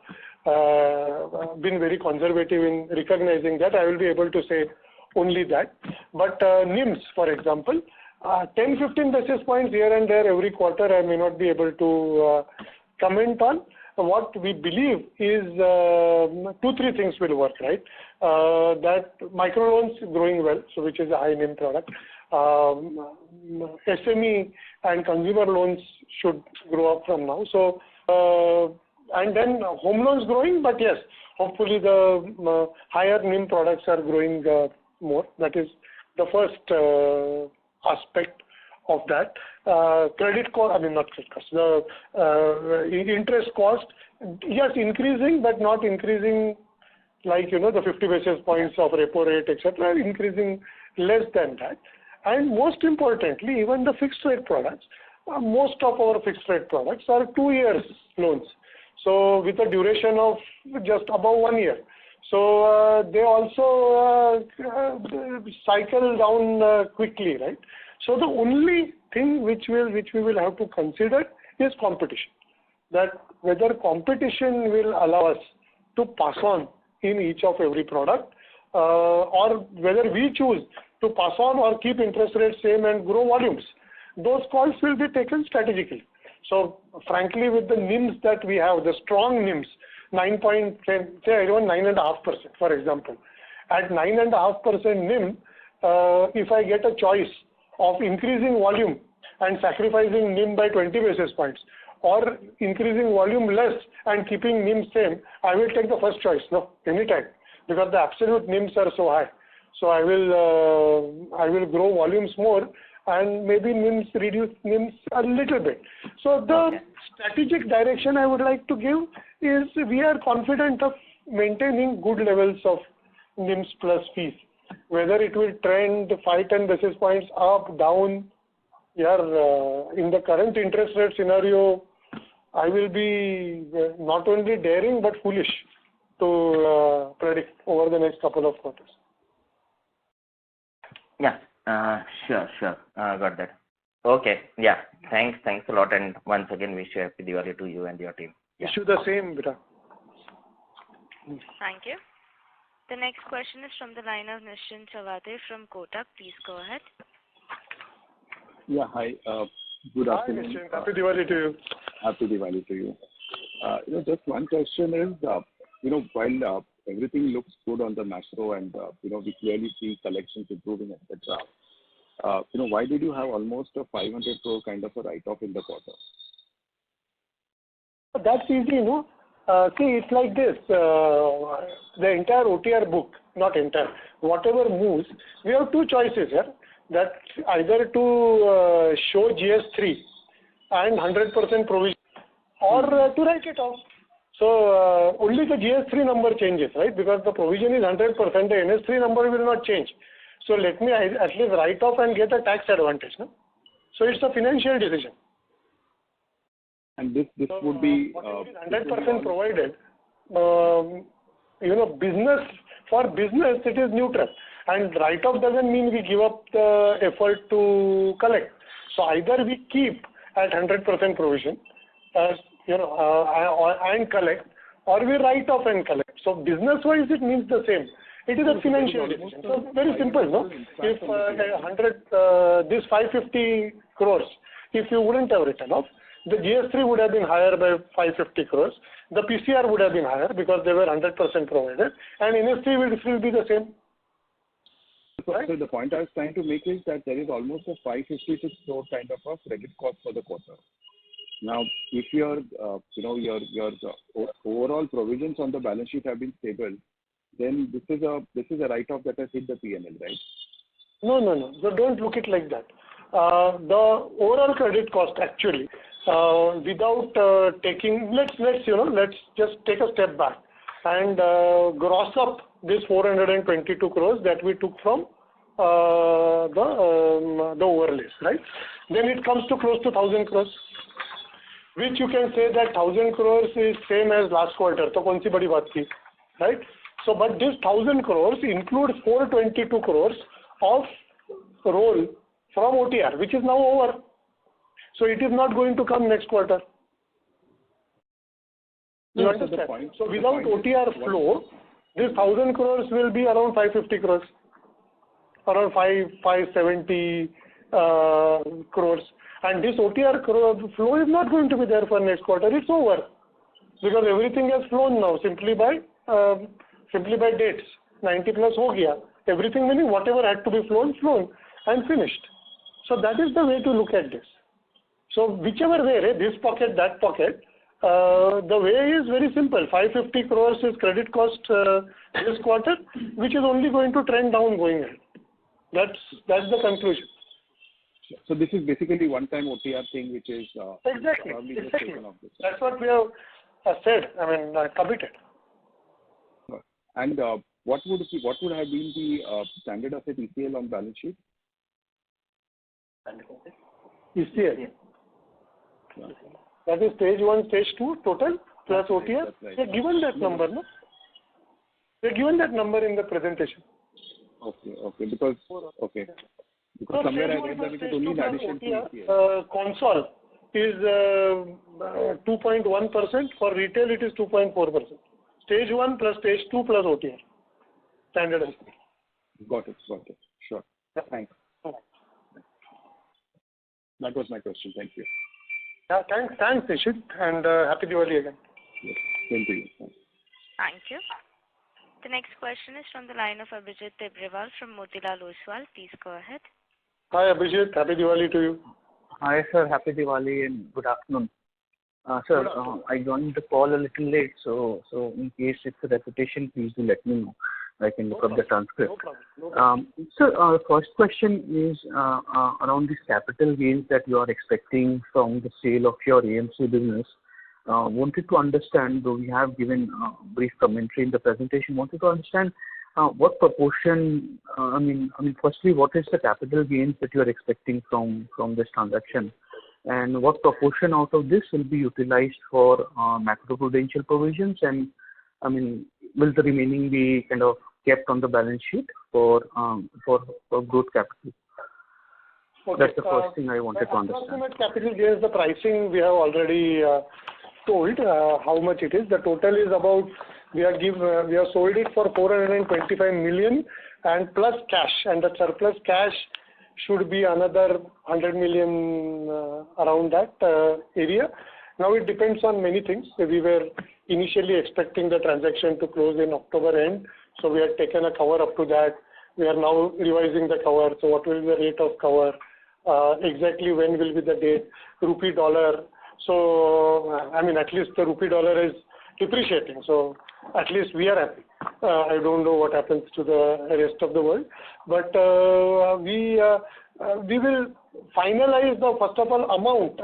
been very conservative in recognizing that. I will be able to say only that. But NIMs, for example, 10-15 basis points here and there every quarter, I may not be able to comment on. What we believe is 2-3 things will work, right? That microloans growing well, so which is a high NIM product. SME and consumer loans should grow up from now. So and then home loans growing, but yes, hopefully the higher NIM products are growing more. That is the first aspect of that. Credit cost, not credit cost, the interest cost, yes, increasing, but not increasing like, the 50 basis points of repo rate, etc., increasing less than that. And most importantly, even the fixed rate products, most of our fixed rate products are 2 years loans. So with a duration of just above 1 year. So they also cycle down quickly, right? So the only thing which we will have to consider is competition. That whether competition will allow us to pass on in each of every product, or whether we choose to pass on or keep interest rates same and grow volumes. Those calls will be taken strategically. So frankly, with the NIMs that we have, the strong NIMs, 9.5%, for example. At 9.5% NIM, if I get a choice of increasing volume and sacrificing NIM by 20 basis points, or increasing volume less and keeping NIM same, I will take the first choice, no, anytime, because the absolute NIMs are so high. So I will grow volumes more and maybe reduce NIMs a little bit. So the strategic direction I would like to give is we are confident of maintaining good levels of NIMs plus fees. Whether it will trend 5-10 basis points up, down, in the current interest rate scenario, I will be not only daring but foolish to predict over the next couple of quarters. Yeah, sure. Got that. Okay, yeah. Thanks a lot, and once again wish you happy Diwali to you and your team. Yeah. Wish you the same, Bira. Thank you. The next question is from the line of Nischint Chawathe from Kotak. Please go ahead. Yeah, hi. Good afternoon. Hi, Nischint. Happy Diwali to you. Happy Diwali to you. Just one question is, while everything looks good on the macro and, we clearly see collections improving, etc., why did you have almost a 500 crore kind of a write-off in the quarter? That's easy, no? See, it's like this. The entire OTR book, not entire, whatever moves, we have two choices here. That either to show GS3 and 100% provision, or to write it off. So only the GS3 number changes, right? Because the provision is 100%, the NS3 number will not change. So let me at least write off and get a tax advantage, no? So it's a financial decision. And this would be 100% provided. For business it is neutral, and write-off doesn't mean we give up the effort to collect. So either we keep at 100% provision, and collect, or we write off and collect. So business-wise it means the same. It is a financial decision. So very simple, no? If this 550 crores, if you wouldn't have written off, the GS3 would have been higher by 550 crores. The PCR would have been higher because they were 100% provided, and NS3 will still be the same. Right? So the point I was trying to make is that there is almost a 556 crore kind of a credit cost for the quarter. Now, if your overall provisions on the balance sheet have been stable, then this is a write-off that has hit the P&L, right? No. So don't look it like that. The overall credit cost actually, without taking, let's just take a step back and gross up this 422 crores that we took from the overlays, right? Then it comes to close to 1,000 crores, which you can say that 1,000 crores is same as last quarter. So kaun si badi baat thi, right? So, but this 1,000 crores includes 422 crores of roll from OTR, which is now over. So it is not going to come next quarter. You understand? So without OTR flow, this 1,000 crores will be around 550 crores, around 570 crores. And this OTR flow is not going to be there for next quarter. It's over because everything has flown now simply by dates. 90 plus ho gaya. Everything meaning whatever had to be flown and finished. So that is the way to look at this. So whichever way, this pocket, that pocket, the way is very simple. 550 crores is credit cost this quarter, which is only going to trend down going ahead. That's the conclusion. So this is basically one-time OTR thing, which is exactly. That's what we have said. Committed. And what would have been the standard asset ECL on balance sheet? ECL. Yeah. That is stage 1, stage 2 total plus OTR. Right. They're given that number, no? They're given that number in the presentation. Okay. Because somewhere I read that it is only in addition to ECL. Concall is 2.1%. For retail, it is 2.4%. Stage 1 plus stage 2 plus OTR. Standard asset. Got it. Sure. Yeah. Thanks. That was my question. Thank you. Yeah, thanks, Nishit, and happy Diwali again. Yes, same to you. Thanks. Thank you. The next question is from the line of Abhijit Tibrewal from Motilal Oswal. Please go ahead. Hi, Abhijit. Happy Diwali to you. Hi, sir. Happy Diwali and good afternoon. Sir, I joined the call a little late, so in case it's a repetition, please do let me know. I can look up the transcript. No problem. Sir, the first question is around these capital gains that you are expecting from the sale of your AMC business. Wanted to understand, though we have given brief commentary in the presentation, wanted to understand what proportion, firstly, what is the capital gains that you are expecting from this transaction? And what proportion out of this will be utilized for macroprudential provisions? And, will the remaining be kind of kept on the balance sheet for growth capital? Okay. That's the first thing I wanted to understand. Approximate capital gains, the pricing we have already told how much it is. The total is about, we have sold it for 425 million and plus cash, and the surplus cash should be another 100 million around that area. Now it depends on many things. We were initially expecting the transaction to close in October end, so we had taken a cover up to that. We are now revising the cover. So what will be the rate of cover? Exactly when will be the date? Rupee dollar. So at least the rupee dollar is depreciating. So at least we are happy. I don't know what happens to the rest of the world, but we will finalize the first of all amount.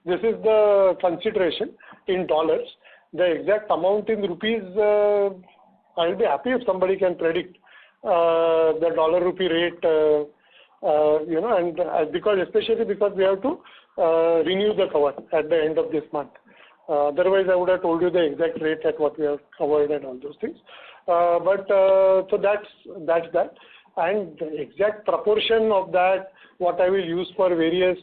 This is the consideration in dollars. The exact amount in rupees, I'll be happy if somebody can predict the dollar rupee rate. Especially because we have to renew the cover at the end of this month. Otherwise, I would have told you the exact rate at what we have covered and all those things. So that's that. And the exact proportion of that, what I will use for various,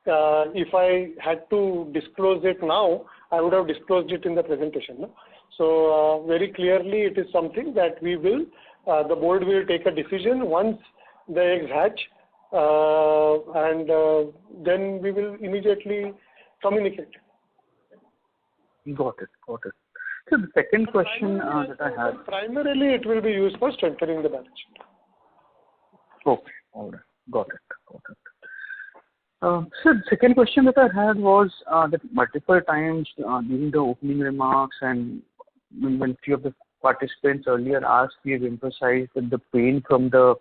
if I had to disclose it now, I would have disclosed it in the presentation. No? So very clearly, it is something that we will, the board will take a decision once the eggs hatch, and then we will immediately communicate. Got it. So the second question that I had. Primarily, it will be used for strengthening the balance sheet. Okay, all right. Got it. So the second question that I had was that multiple times during the opening remarks and when few of the participants earlier asked, we have emphasized that the pain from the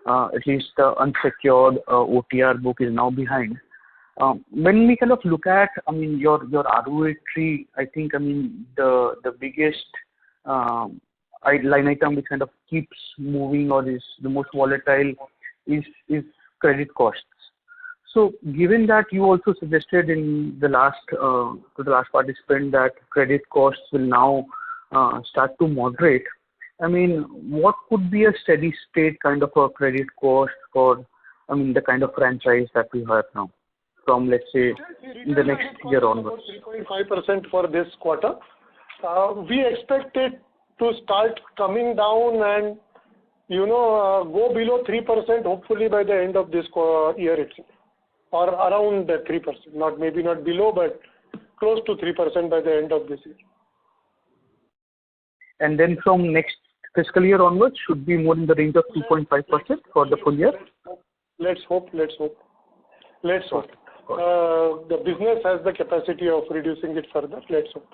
at least the unsecured OTR book is now behind. When we kind of look at, your ROA tree, I think, the biggest line item which kind of keeps moving or is the most volatile is credit costs. So given that you also suggested in the last to the last participant that credit costs will now start to moderate, what could be a steady state kind of a credit cost for the kind of franchise that we have now from, let's say, in the next year onwards? 3.5% for this quarter. We expect it to start coming down and go below 3% hopefully by the end of this year itself, or around 3%. Maybe not below, but close to 3% by the end of this year. And then from next fiscal year onwards should be more in the range of 2.5% for the full year? Let's hope. The business has the capacity of reducing it further. Let's hope.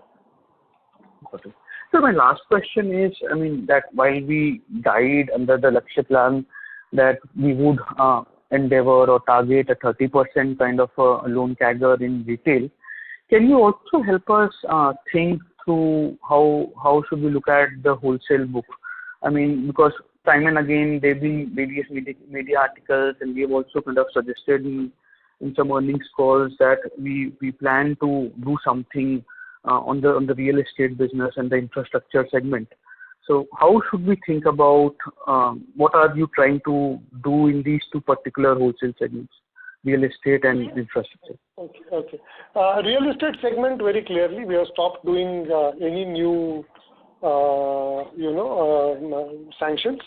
Got it. So my last question is, that while we guide under the Lakshya plan that we would endeavor or target a 30% kind of a loan CAGR in retail, can you also help us think through how should we look at the wholesale book? Because time and again there have been various media articles, and we have also kind of suggested in some earnings calls that we plan to do something on the real estate business and the infrastructure segment. So how should we think about what are you trying to do in these two particular wholesale segments, real estate and infrastructure? Okay. Real estate segment, very clearly, we have stopped doing any new sanctions.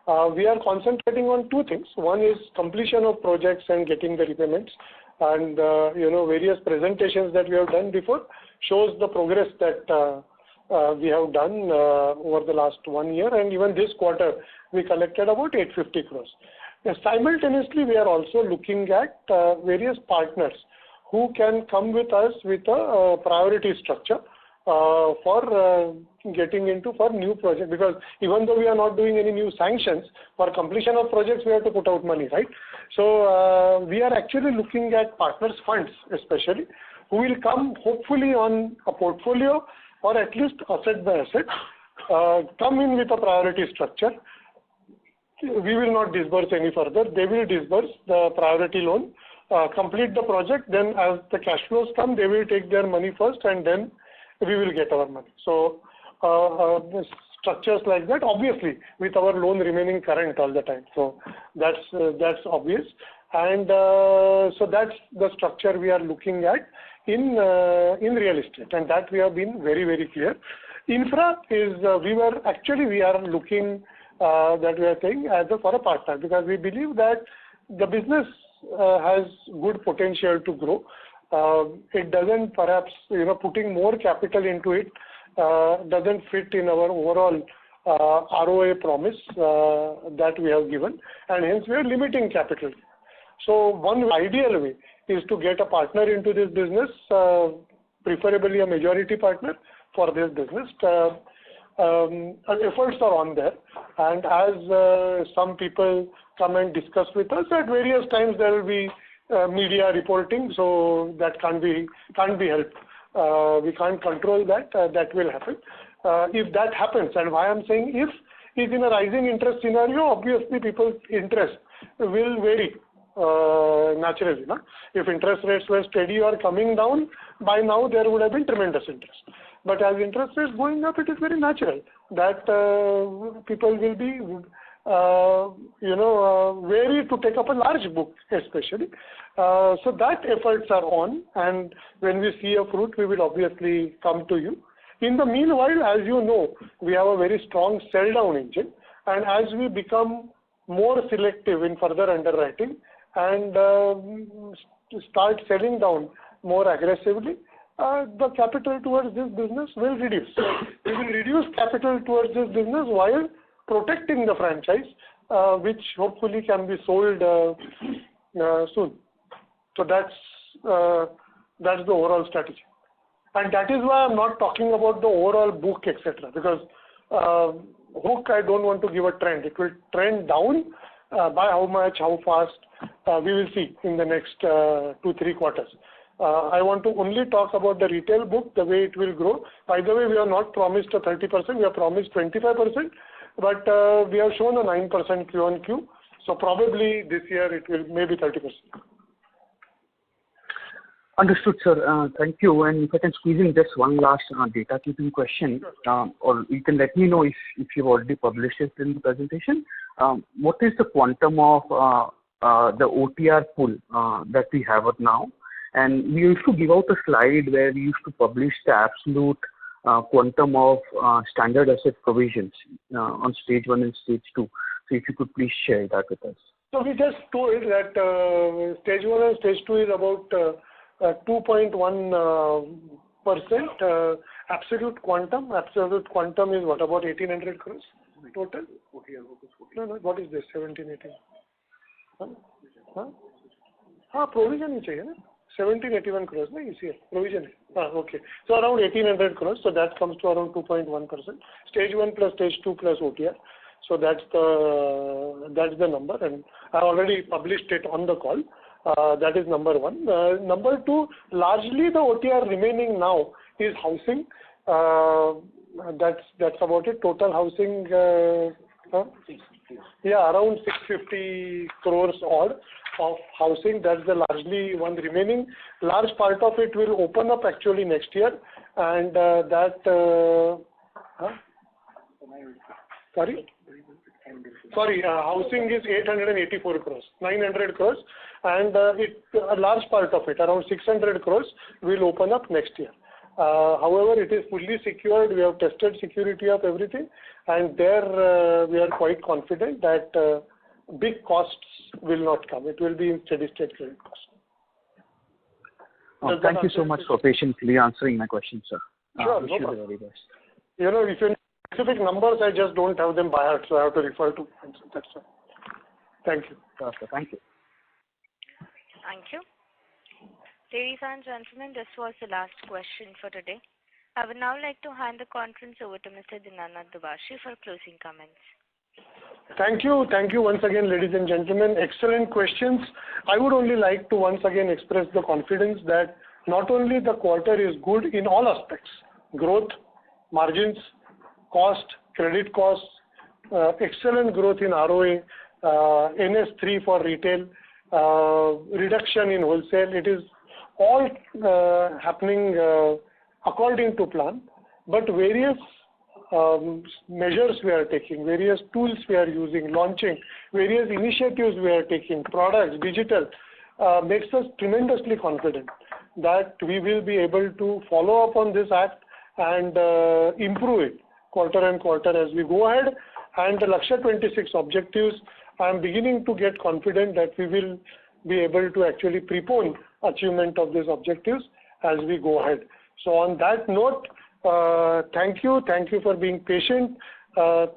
We are concentrating on two things. One is completion of projects and getting the repayments, and various presentations that we have done before shows the progress that we have done over the last 1 year, and even this quarter we collected about 850 crores. Simultaneously, we are also looking at various partners who can come with us with a priority structure for getting into for new projects, because even though we are not doing any new sanctions, for completion of projects we have to put out money, right? So we are actually looking at partners funds especially, who will come hopefully on a portfolio or at least asset by asset, come in with a priority structure. We will not disburse any further. They will disburse the priority loan, complete the project, then as the cash flows come, they will take their money first and then we will get our money. So structures like that, obviously with our loan remaining current all the time. So that's obvious. And so that's the structure we are looking at in real estate, and that we have been very, very clear. Infra is, we are looking that we are saying as for a partner, because we believe that the business has good potential to grow. It doesn't perhaps, putting more capital into it doesn't fit in our overall ROA promise that we have given, and hence we are limiting capital. So one ideal way is to get a partner into this business, preferably a majority partner for this business. Efforts are on there, and as some people come and discuss with us at various times, there will be media reporting, so that can't be helped. We can't control that. That will happen. If that happens, and why I'm saying if is in a rising interest scenario, obviously people's interest will vary naturally. No? If interest rates were steady or coming down, by now there would have been tremendous interest. But as interest rates going up, it is very natural that people will be wary to take up a large book, especially. So that efforts are on, and when we see a fruit, we will obviously come to you. In the meanwhile, as you know, we have a very strong sell-down engine, and as we become more selective in further underwriting and start selling down more aggressively, the capital towards this business will reduce. We will reduce capital towards this business while protecting the franchise, which hopefully can be sold soon. So that's the overall strategy. And that is why I'm not talking about the overall book, etc. Because book, I don't want to give a trend. It will trend down. By how much, how fast, we will see in the next 2-3 quarters. I want to only talk about the retail book, the way it will grow. By the way, we are not promised a 30%, we are promised 25%, but we have shown a 9% Q on Q. So probably this year it will maybe 30%. Understood, sir. Thank you. And if I can squeeze in just one last data keeping question, or you can let me know if you've already published it in the presentation. What is the quantum of the OTR pool that we have at now? And we used to give out a slide where we used to publish the absolute quantum of standard asset provisions on stage 1 and stage 2. So if you could please share that with us. So we just told that stage 1 and stage 2 is about 2.1%. Absolute quantum is what, about 1,800 crores total? No, what is this? 17, 18. Provision is 1781 crores, no, you see provision. Okay. So around 1,800 crores. So that comes to around 2.1%. Stage 1 plus stage 2 plus OTR. So that's the number, and I already published it on the call. That is number one. Number two, largely the OTR remaining now is housing. That's about it. Total housing, around 650 crores odd of housing. That's the largely one remaining. Large part of it will open up actually next year, and housing is 884 crores, 900 crores, and a large part of it, around 600 crores, will open up next year. However, it is fully secured. We have tested security of everything, and there we are quite confident that big costs will not come. It will be in steady state credit cost. Thank you so much for patiently answering my question, sir. Sure, wish no you problem. the very best. If you need specific numbers, I just don't have them by heart, so I have to refer to. That's all. Thank you. Sure, sir. Thank you. Thank you. Ladies and gentlemen, this was the last question for today. I would now like to hand the conference over to Mr. Dinanath Dubhashi for closing comments. Thank you. Thank you once again, ladies and gentlemen. Excellent questions. I would only like to once again express the confidence that not only the quarter is good in all aspects, growth, margins, cost, credit costs, excellent growth in ROA, NS3 for retail, reduction in wholesale. It is all happening according to plan, but various measures we are taking, various tools we are using, launching, various initiatives we are taking, products, digital, makes us tremendously confident that we will be able to follow up on this act and improve it quarter and quarter as we go ahead. And the Lakshya 26 objectives, I am beginning to get confident that we will be able to actually prepone achievement of these objectives as we go ahead. So on that note, thank you for being patient.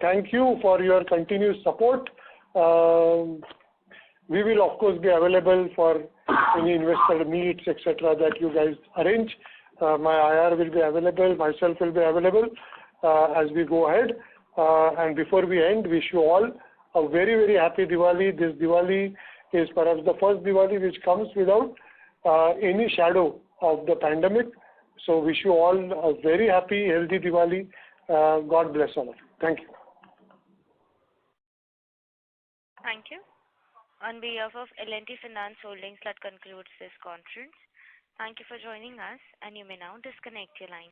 Thank you for your continuous support. We will of course be available for any investor meets, etc., that you guys arrange. My IR will be available, myself will be available as we go ahead. And before we end, wish you all a very, very happy Diwali. This Diwali is perhaps the first Diwali which comes without any shadow of the pandemic. So wish you all a very happy, healthy Diwali. God bless all of you. Thank you. Thank you. On behalf of L&T Finance Holdings, that concludes this conference. Thank you for joining us, and you may now disconnect your line.